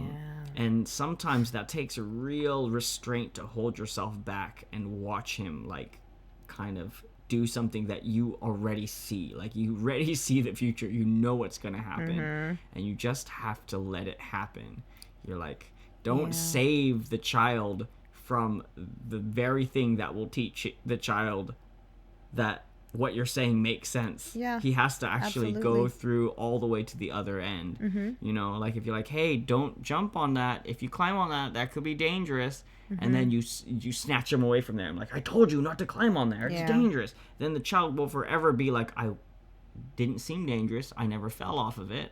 And sometimes that takes a real restraint to hold yourself back and watch him like kind of do something that you already see. Like, you already see the future. You know what's going to happen. And you just have to let it happen. You're like, don't Yeah. save the child from the very thing that will teach the child that what you're saying makes sense. Yeah, He has to actually go absolutely. through all the way to the other end. You know, like if you're like, hey, don't jump on that. If you climb on that, that could be dangerous. And then you snatch him away from there. I'm like, I told you not to climb on there. It's Yeah. dangerous. Then the child will forever be like, I didn't seem dangerous. I never fell off of it.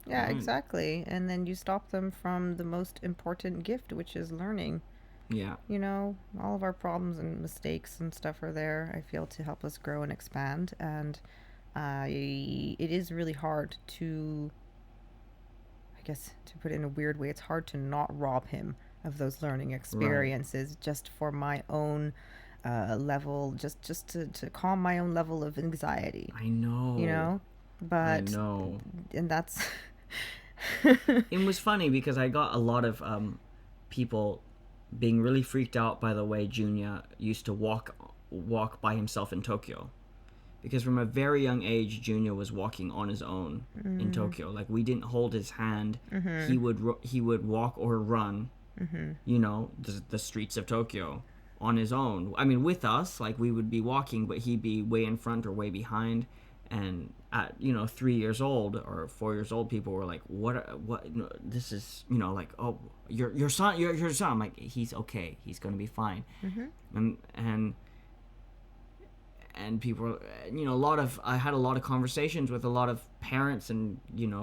Yeah, exactly. And then you stop them from the most important gift, which is learning. Yeah. You know, all of our problems and mistakes and stuff are there, I feel, to help us grow and expand. And it is really hard to, I guess, to put it in a weird way, it's hard to not rob him of those learning experiences just for my own level, just to calm my own level of anxiety, I know. you know? I But, know. and that's. It was funny because I got a lot of people being really freaked out by the way Junya used to walk by himself in Tokyo. Because from a very young age, Junya was walking on his own in Tokyo. Like, we didn't hold his hand. He would walk or run, you know, the streets of Tokyo on his own. I mean, with us, like, we would be walking, but he'd be way in front or way behind. And at 3 years old or 4 years old, people were like, what no, this is, like, oh, your son, your son. I'm like, he's okay, he's gonna be fine. And people, I had a lot of conversations with a lot of parents and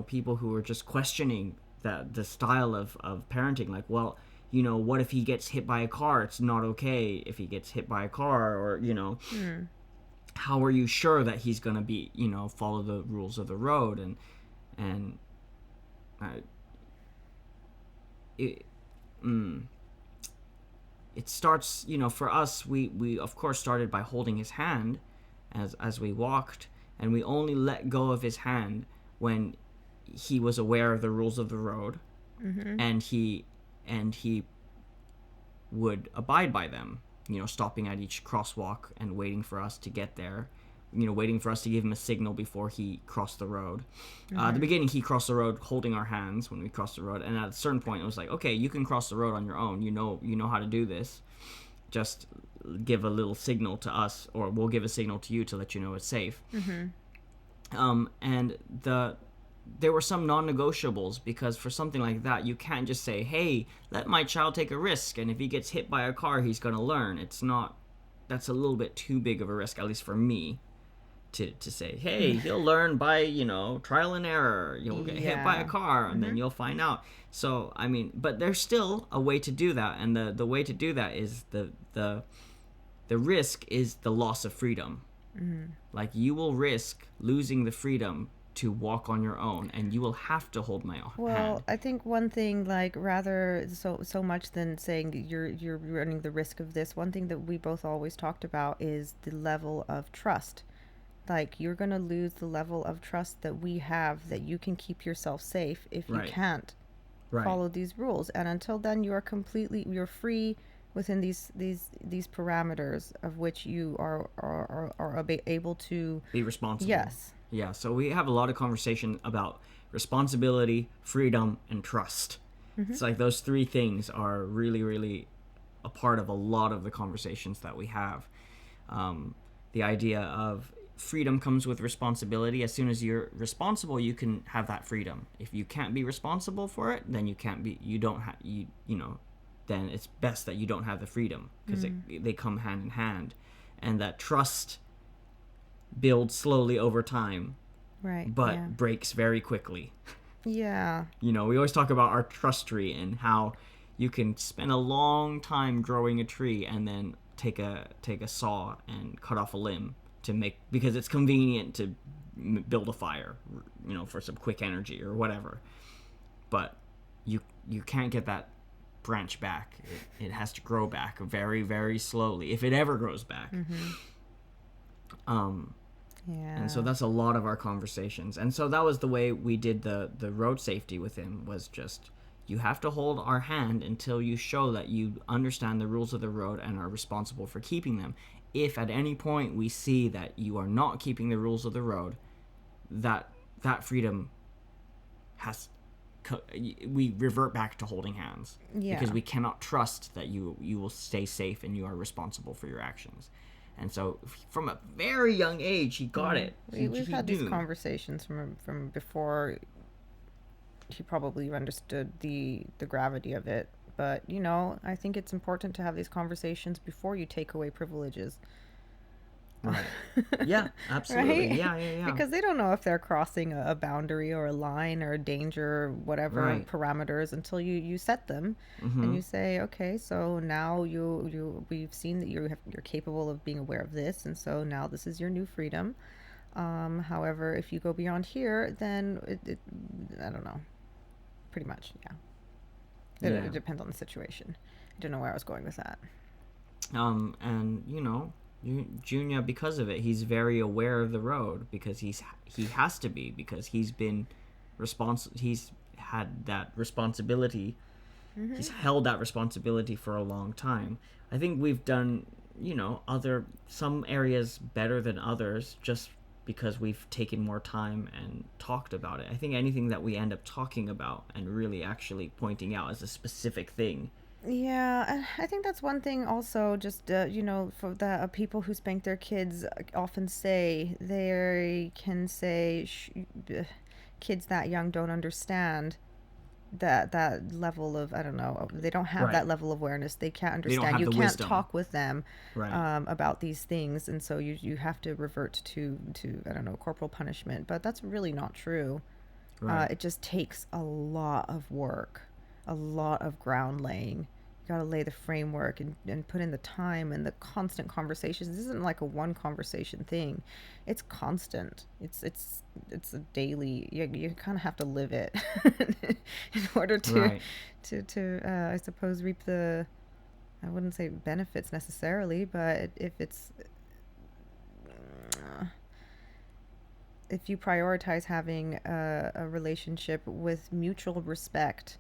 people who were just questioning the style of parenting. Like, well, what if he gets hit by a car? It's not okay if he gets hit by a car. Or how are you sure that he's gonna be follow the rules of the road? And it starts, for us, we of course started by holding his hand as we walked, and we only let go of his hand when he was aware of the rules of the road, and he would abide by them, stopping at each crosswalk and waiting for us to get there. waiting for us to give him a signal before he crossed the road. At the beginning, he crossed the road holding our hands when we crossed the road, and at a certain point, it was like, okay, you can cross the road on your own. You know how to do this. Just give a little signal to us, or we'll give a signal to you to let you know it's safe. And there were some non-negotiables, because for something like that, you can't just say, hey, let my child take a risk, and if he gets hit by a car, he's going to learn. That's a little bit too big of a risk, at least for me, to say, hey, he'll learn by, trial and error. You'll get hit by a car, and then you'll find out. So, I mean, but there's still a way to do that, and the way to do that is the risk is the loss of freedom. Like, you will risk losing the freedom to walk on your own, and you will have to hold my hand. Well, I think one thing, like, rather so much than saying that you're running the risk of this, one thing that we both always talked about is the level of trust. Like, you're going to lose the level of trust that we have, that you can keep yourself safe if you can't follow these rules. And until then, you're free within these parameters of which you are able to be responsible. Yes. Yeah, so we have a lot of conversation about responsibility, freedom, and trust. It's like those three things are really, really a part of a lot of the conversations that we have. The idea of freedom comes with responsibility. As soon as you're responsible, you can have that freedom. If you can't be responsible for it, then then it's best that you don't have the freedom, because they come hand in hand. And that trust builds slowly over time, but breaks very quickly. Yeah. We always talk about our trust tree and how you can spend a long time growing a tree and then take a saw and cut off a limb because it's convenient to build a fire, for some quick energy or whatever. But you can't get that branch back. It has to grow back very, very slowly, if it ever grows back. And so that's a lot of our conversations. And so that was the way we did the road safety with him, was just, you have to hold our hand until you show that you understand the rules of the road and are responsible for keeping them. If at any point we see that you are not keeping the rules of the road, that freedom we revert back to holding hands. Because we cannot trust that you will stay safe and you are responsible for your actions. And so from a very young age, he got it. We've had these conversations from before he probably understood the gravity of it. But, I think it's important to have these conversations before you take away privileges. Right. Yeah, absolutely. Right? Yeah. Because they don't know if they're crossing a boundary or a line or a danger or whatever parameters until you set them. And you say, okay, so now we've seen that you're capable of being aware of this, and so now this is your new freedom. However, if you go beyond here, then it I don't know. Pretty much, yeah. It depends on the situation. I don't know where I was going with that. And Junior, because of it, he's very aware of the road, because he has to be, because he's had that responsibility. He's held that responsibility for a long time. I think we've done, some areas better than others, just because we've taken more time and talked about it. I think anything that we end up talking about and really actually pointing out as a specific thing. Yeah, I think that's one thing also, just, for the people who spank their kids often say, they can say, kids that young don't understand that level of, I don't know, they don't have that level of awareness. They can't understand. You can't wisdom. talk with them about these things. And so you have to revert to, I don't know, corporal punishment. But that's really not true. It just takes a lot of work. A lot of ground laying. You got to lay the framework and put in the time and the constant conversations. This isn't like a one conversation thing. It's constant. It's a daily. You kind of have to live it in order to I suppose reap the, I wouldn't say benefits necessarily, but if you prioritize having a relationship with mutual respect.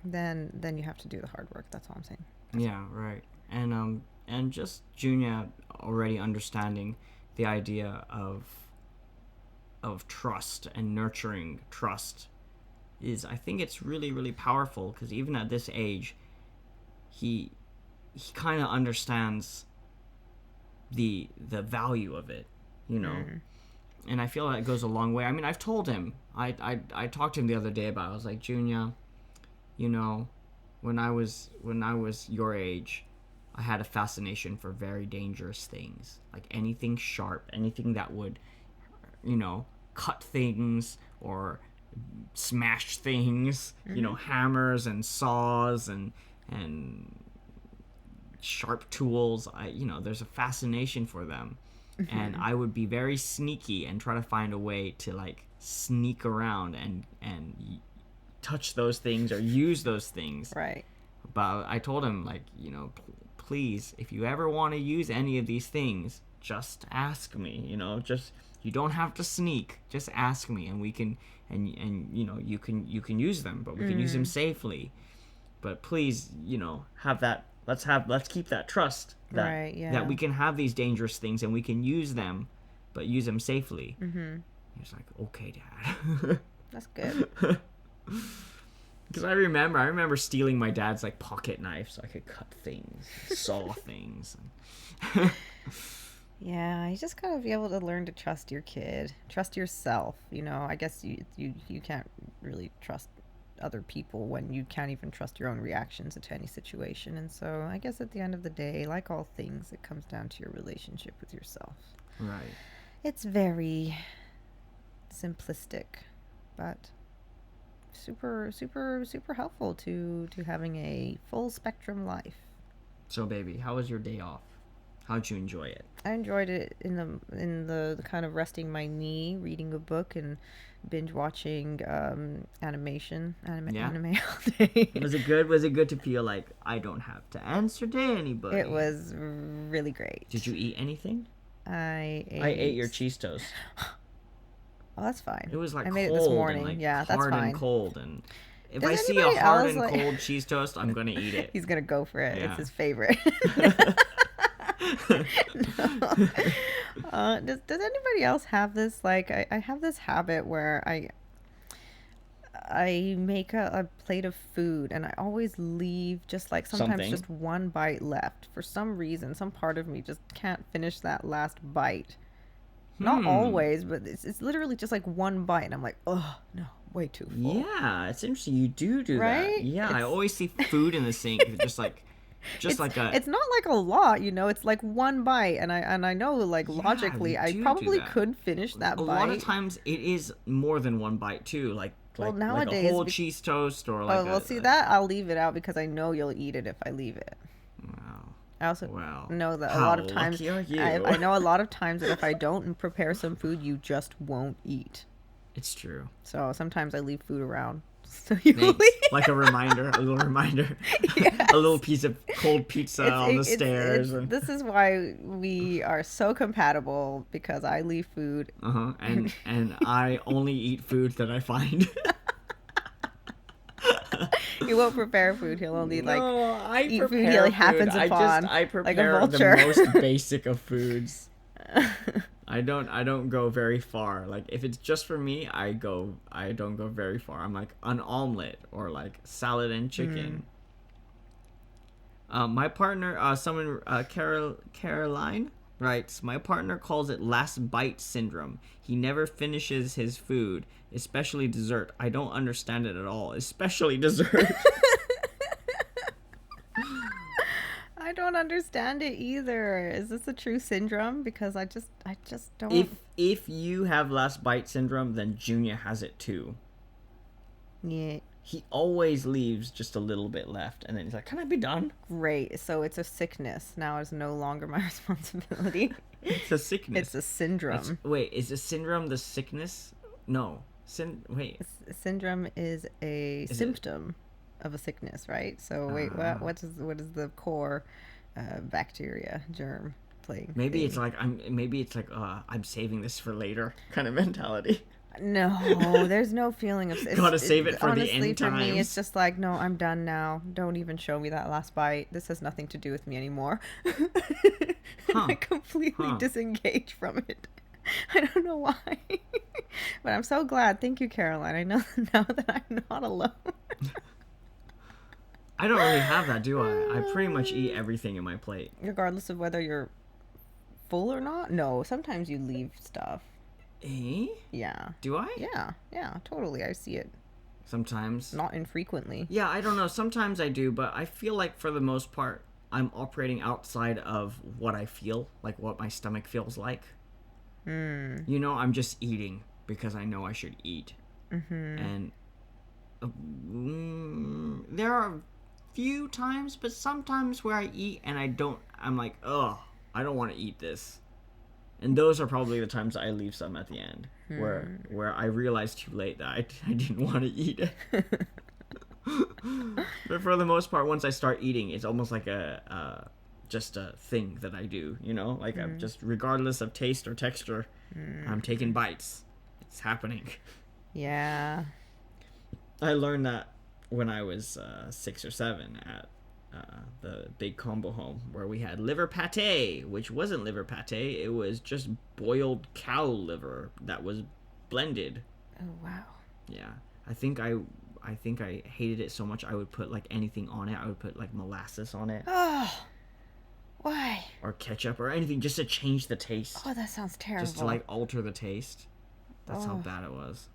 Then you have to do the hard work. That's all I'm saying. Yeah, right. And and just Junior already understanding the idea of trust and nurturing trust is, I think it's really, really powerful, because even at this age, he kind of understands the value of it, you know. And I feel that goes a long way. I mean, I've told him, I talked to him the other day about it. I was like, Junior, you know, when I was your age, I had a fascination for very dangerous things, like anything sharp, anything that would, you know, cut things or smash things, you know, hammers and saws and sharp tools. There's a fascination for them. And I would be very sneaky and try to find a way to like sneak around and touch those things or use those things. Right. But I told him, like, you know, please, if you ever want to use any of these things, just ask me, you know, just, you don't have to sneak, just ask me, and we can, and you know, you can use them, but we can use them safely. But please, you know, let's keep that trust that, right, yeah. that we can have these dangerous things and we can use them, but use them safely. He's like, okay, Dad. That's good. Because I remember stealing my dad's like pocket knife so I could cut things, saw things. Yeah, you just gotta be able to learn to trust your kid, trust yourself. You know, I guess you can't really trust other people when you can't even trust your own reactions to any situation. And so I guess at the end of the day, like all things, it comes down to your relationship with yourself. Right. It's very simplistic, but super helpful to having a full spectrum life. So baby, how was your day off? How'd you enjoy it? I enjoyed it in the kind of resting my knee, reading a book, and binge watching anime all day. Was it good? Was it good to feel like I don't have to answer to anybody? It was really great. Did you eat anything? I ate your cheese toast. Oh, that's fine. It was like I cold made it this morning. And like yeah, hard that's fine. and cold, and if Does I see a anybody hard else, and like- cold cheese toast, I'm gonna eat it. He's gonna go for it. Yeah. It's his favorite. Does anybody else have this? Like, I have this habit where I make a plate of food and I always leave just like sometimes Something. just one bite left. For some reason, some part of me just can't finish that last bite. Not always, but it's literally just like one bite, and I'm like, oh no, way too full. Yeah, it's interesting. You do Right? that. Yeah, I It's- always see food in the sink, just like It's not like a lot, you know. It's like one bite, and I know, like, Yeah, logically, you I do probably that. could finish that a bite. lot of times it is more than one bite too. Like Well, like nowadays, a whole cheese toast or like Oh well, see that I'll leave it out because I know you'll eat it if I leave it. Wow. I also Wow. know that a How lot of times lucky are you? I know a lot of times that if I don't prepare some food, you just won't eat. It's true. So sometimes I leave food around. So you Thanks. leave. Like a reminder, a little reminder. Yes. A little piece of cold pizza on the stairs. This is why we are so compatible, because I leave food. And I only eat food that I find. He won't prepare food. He'll only I eat food prepare he like happens food. upon, I like a prepare vulture. the most basic of foods. I don't go very far. Like if it's just for me, I don't go very far. I'm like an omelet or like salad and chicken. My partner, Caroline writes, my partner calls it last bite syndrome. He never finishes his food, especially dessert. I don't understand it at all, especially dessert. I don't understand it either. Is this a true syndrome? Because I just don't. If you have last bite syndrome, then Junior has it too. Yeah. He always leaves just a little bit left, and then he's like, "Can I be done?" Great. So it's a sickness. Now it's no longer my responsibility. It's a sickness. It's a syndrome. Wait, is a syndrome the sickness? No. Syndrome is a symptom of a sickness, right? So wait, what is the core bacteria germ playing? Maybe it's like I'm saving this for later kind of mentality. No, there's no feeling of Gotta save it for the honestly, end for me, it's times. just like, no, I'm done now. Don't even show me that last bite. This has nothing to do with me anymore. And Huh. I completely Huh. disengage from it. I don't know why. But I'm so glad. Thank you, Caroline. I know now that I'm not alone. I don't really have that, do I? I pretty much eat everything in my plate. Regardless of whether you're full or not? No, sometimes you leave stuff. Eh? Yeah. Do I? Yeah, totally. I see it. Sometimes. Not infrequently. Yeah, I don't know. Sometimes I do, but I feel like for the most part, I'm operating outside of what I feel, like what my stomach feels like. You know, I'm just eating because I know I should eat. And there are few times, but sometimes where I eat and I'm like, ugh, I don't want to eat this. And those are probably the times I leave some at the end, where I realize too late that I didn't want to eat it. But for the most part, once I start eating, it's almost like just a thing that I do, you know? Like I'm just, regardless of taste or texture, I'm taking bites. It's happening. Yeah. I learned that when I was 6 or 7 at the big combo home where we had liver pate, which wasn't liver pate. It was just boiled cow liver that was blended. Oh, wow. Yeah, I think I hated it so much I would put like anything on it. I would put like molasses on it Oh, why? or ketchup or anything just to change the taste. Oh, that sounds terrible. Just to like alter the taste. That's how bad it was.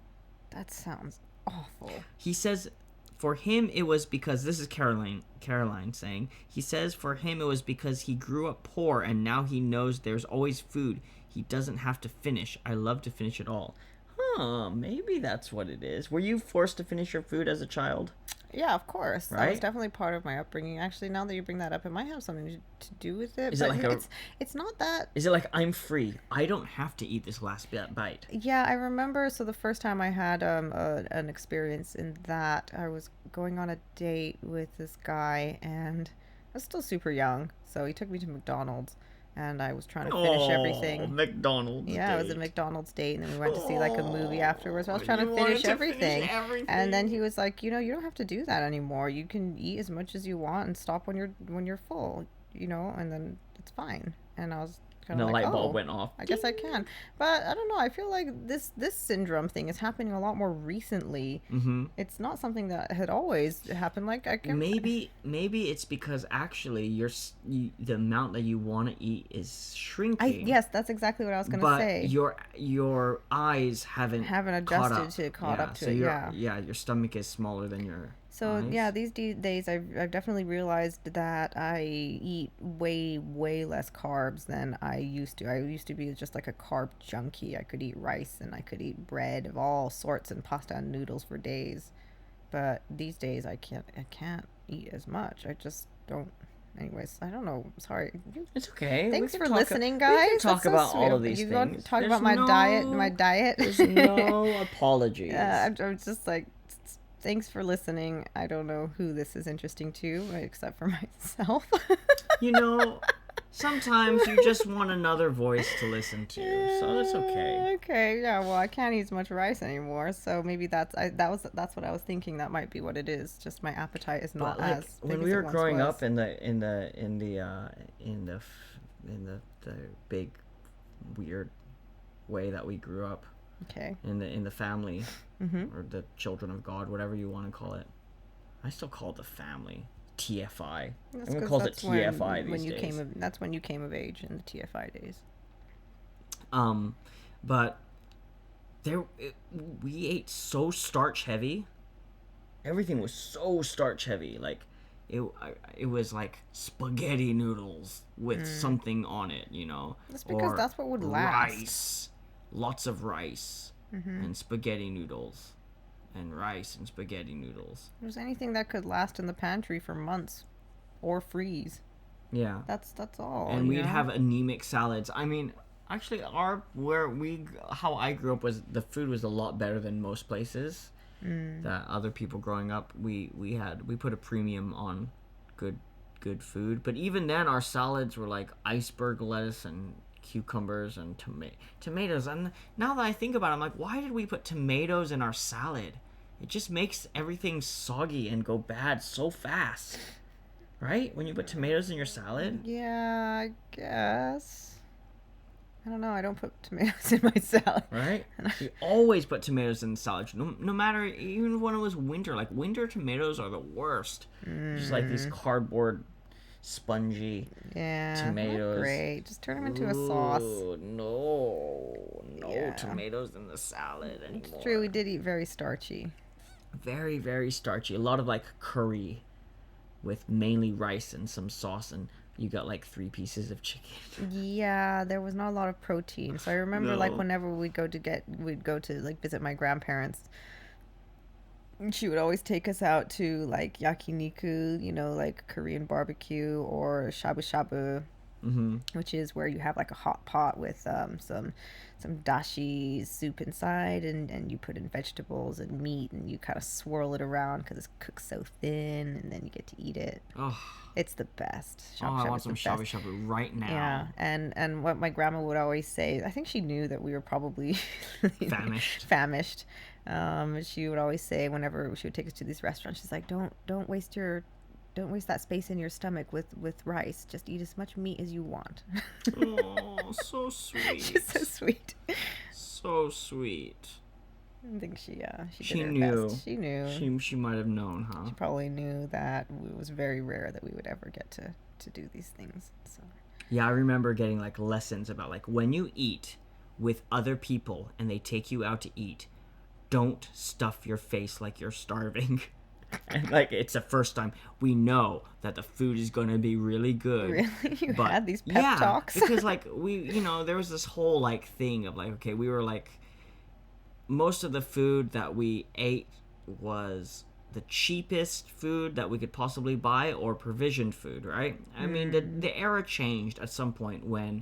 That sounds awful. He says for him it was because this is Caroline saying, he says for him it was because he grew up poor and now he knows there's always food. He doesn't have to finish. I love to finish it all. Huh, maybe that's what it is. Were you forced to finish your food as a child? Yeah, of course. That was Right? definitely part of my upbringing. Actually, now that you bring that up, it might have something to do with it. Is it but like it's not that. Is it like I'm free? I don't have to eat this last bite. Yeah, I remember. So the first time I had an experience in that, I was going on a date with this guy, and I was still super young. So he took me to McDonald's, and I was trying to finish everything. McDonald's. Yeah, date. it was a McDonald's date, and then we went to see like a movie afterwards. I was trying You to wanted finish to everything. finish everything. And then he was like, you know, you don't have to do that anymore. You can eat as much as you want and stop when you're full, you know, and then it's fine. And I was kind And of the like, light bulb oh, went off. I guess I can. But I don't know. I feel like this syndrome thing is happening a lot more recently. Mm-hmm. It's not something that had always happened. Like I can Maybe it's because actually the amount that you want to eat is shrinking. yes, that's exactly what I was gonna but say. your eyes haven't Caught up to so it. your stomach is smaller than your So eyes. yeah, these days I've definitely realized that I eat way less carbs than I used to. I used to be just like a carb junkie. I could eat rice and I could eat bread of all sorts and pasta and noodles for days. But these days I can't eat as much. I just don't. Anyways, I don't know. Sorry. It's okay. Thanks We for can talk- listening, We guys. can talk That's so about sweet. all of these You things. want to talk There's about my diet? My diet. There's no apologies. I'm just like, thanks for listening. I don't know who this is interesting to, except for myself. You know, sometimes you just want another voice to listen to, so it's okay. Okay, yeah. Well, I can't eat as much rice anymore, so maybe that's what I was thinking. That might be what it is. Just my appetite is not But like as big when as we it were once growing was. up in the big weird way that we grew up Okay. in the family Mm-hmm. or the children of God, whatever you want to call it. I still call it the family. TFI. Everyone calls it TFI these days. That's when you came of age in the TFI days. But we ate so starch heavy. Everything was so starch heavy. Like it was like spaghetti noodles with something on it, you know. That's because or that's what would last. rice, lots of rice, and spaghetti noodles, and rice and spaghetti noodles. There's anything that could last in the pantry for months, or freeze. Yeah. That's all. And you we'd know? have anemic salads. I mean, actually, how I grew up was the food was a lot better than most places. That other people growing up, we put a premium on good food. But even then, our salads were like iceberg lettuce and cucumbers and tomatoes. And now that I think about it, I'm like, why did we put tomatoes in our salad? It just makes everything soggy and go bad so fast. Right? When you put tomatoes in your salad? Yeah, I guess. I don't know. I don't put tomatoes in my salad. Right? We always put tomatoes in salad. No matter, even when it was winter. Like, winter tomatoes are the worst. Just like these cardboard, spongy tomatoes. Not great. Just turn them into a sauce. No tomatoes in the salad anymore. It's true. We did eat very starchy. Very, very starchy. A lot of, like, curry with mainly rice and some sauce, and you got like 3 pieces of chicken. Yeah, there was not a lot of protein. So I remember like whenever we'd go to like visit my grandparents, she would always take us out to like yakiniku, like Korean barbecue, or shabu shabu, which is where you have like a hot pot with some dashi soup inside, and you put in vegetables and meat, and you kind of swirl it around because it's cooked so thin, and then you get to eat it. Oh, it's the best. I want some shabu shabu right now. Yeah, and what my grandma would always say, I think she knew that we were probably famished. She would always say whenever she would take us to these restaurants, she's like, don't waste that space in your stomach with rice. Just eat as much meat as you want. Oh, so sweet. She's so sweet. So sweet. I think she she did her knew. best. She knew. She might have known, huh? She probably knew that it was very rare that we would ever get to do these things. So. Yeah, I remember getting like lessons about like when you eat with other people and they take you out to eat, don't stuff your face like you're starving. And like it's the first time we know that the food is going to be really good. Really? You had these pep talks? Because like there was this whole like thing of like, okay, we were like, most of the food that we ate was the cheapest food that we could possibly buy or provisioned food, right? I mean, the era changed at some point when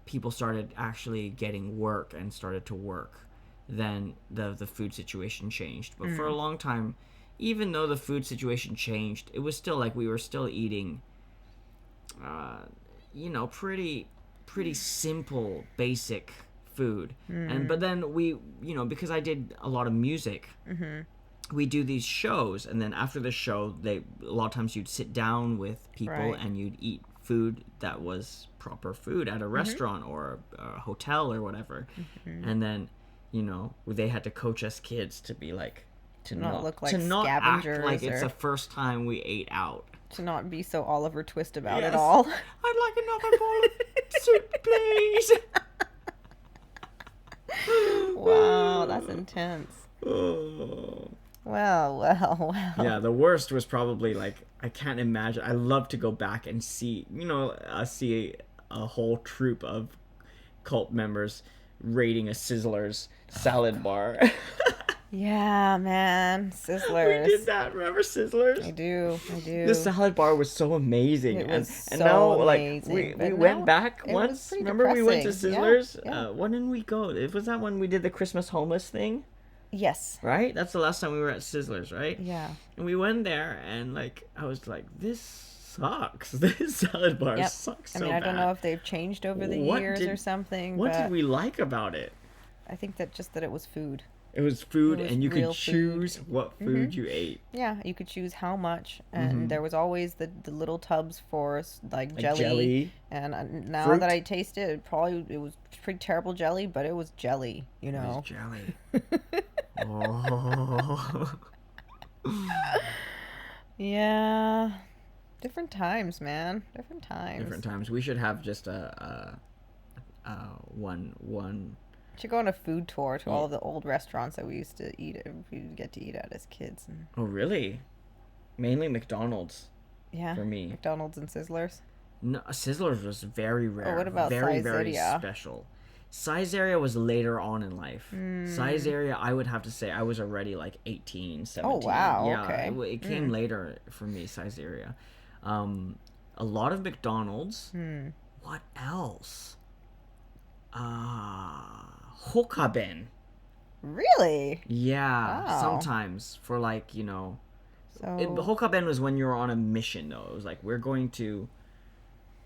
people started actually getting work and started to work. Then the food situation changed. But for a long time, even though the food situation changed, it was still like we were still eating, pretty simple, basic food. But then we, because I did a lot of music, we do these shows, and then after the show, a lot of times you'd sit down with people and you'd eat food that was proper food at a restaurant or a hotel or whatever, and then they had to coach us kids to be like to not look like scavengers, act like it's the first time we ate out, to not be so Oliver Twist about it all. I'd like another bowl of soup, please. Wow, that's intense. Oh. Well. Yeah, the worst was probably like, I can't imagine. I love to go back and see a whole troop of cult members raiding a Sizzler's salad bar. Yeah, man. Sizzlers. We did that. Remember Sizzlers? I do. The salad bar was so amazing. It was and so now, amazing. Like, we went back once. Remember we went to Sizzlers? Yeah. When did we go? Was that when we did the Christmas homeless thing? Yes. Right? That's the last time we were at Sizzlers, right? Yeah. And we went there, and like I was like, this sucks. This salad bar sucks so bad. I don't know if they've changed over the years or something. What did we like about it? I think that it was food. It was food, and you could choose what food you ate. Yeah, you could choose how much, and there was always the little tubs for like jelly. And now fruit. that I taste it, it was pretty terrible jelly, but it was jelly, It was jelly. Oh. Yeah. Different times, man. Different times. We should have just one. Should go on a food tour to all of the old restaurants that we used to get to eat at as kids. Oh, really? Mainly McDonald's. Yeah. For me. McDonald's and Sizzlers. No, Sizzlers was very rare. Oh, what about very, Size very Area? special. Size Area was later on in life. Size Area, I would have to say, I was already like 18, 17. Oh, wow. Yeah, okay. It came later for me, Size Area. A lot of McDonald's. What else? Hokaben. Really? Yeah, Wow. sometimes for like, So Hokaben was when you were on a mission, though. It was like, we're going to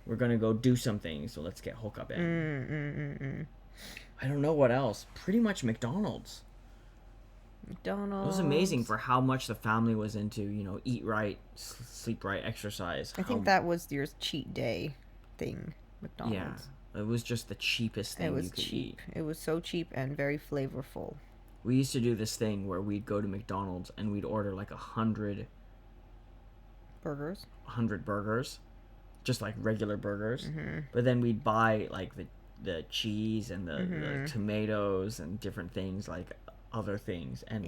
we're gonna go do something, so let's get hook up in. I don't know what else. Pretty much McDonald's. McDonald's. It was amazing for how much the family was into, you know, eat right, sleep right, exercise. I think that was your cheat day thing, McDonald's. Yeah, it was just the cheapest thing you could cheap. eat. It was so cheap and very flavorful. We used to do this thing where we'd go to McDonald's and we'd order like 100 burgers, just like regular burgers. But then we'd buy like the cheese and the tomatoes and different things, like other things, and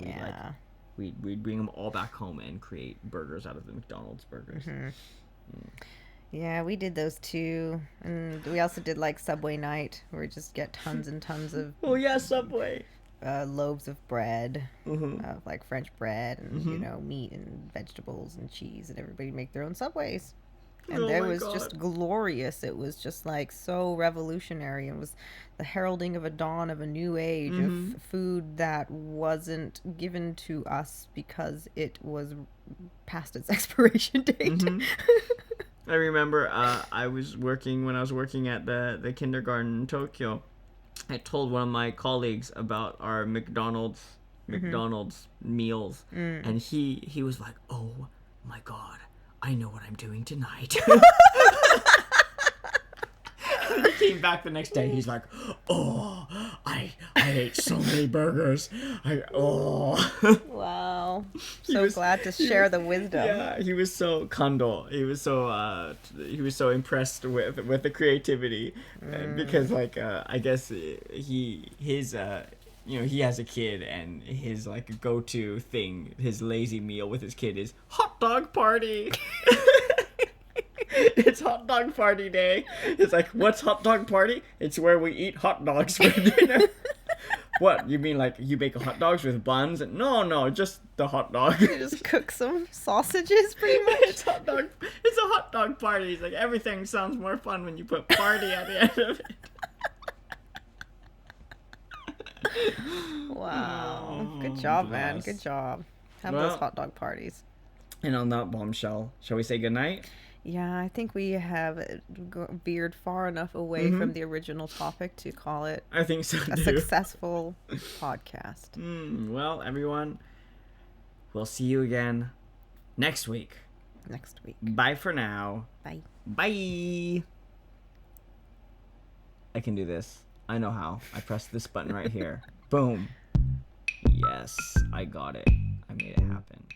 we'd bring them all back home and create burgers out of the McDonald's burgers. Yeah, we did those too, and we also did like Subway night, where we just get tons and tons of Subway loaves of bread, like French bread, and you know, meat and vegetables and cheese, and everybody make their own Subways. And it was just glorious. It was just like so revolutionary. It was the heralding of a dawn of a new age of food that wasn't given to us because it was past its expiration date. I remember when I was working at the kindergarten in Tokyo. I told one of my colleagues about our McDonald's meals, and he was like, "Oh my God, I know what I'm doing tonight." He came back the next day. He's like, "Oh, I ate so many burgers. Wow. So glad to share the wisdom. Yeah, he was so kando. He was so impressed with the creativity, because like I guess he has a kid, and his like go-to thing, his lazy meal with his kid, is hot dog party. It's hot dog party day. It's like, what's hot dog party? It's where we eat hot dogs for dinner. What, you mean like you bake hot dogs with buns? No, just the hot dog. You just cook some sausages, pretty much. It's a hot dog party. It's like, everything sounds more fun when you put party at the end of it. Wow. Good job, man. Good job. Have those hot dog parties. And on that bombshell, shall we say goodnight? Yeah, I think we have veered far enough away from the original topic to call it, I think so, a successful podcast. Well, everyone, we'll see you again next week. Bye for now. Bye. Bye. I can do this. I know how. I press this button right here. Boom. Yes, I got it. I made it happen.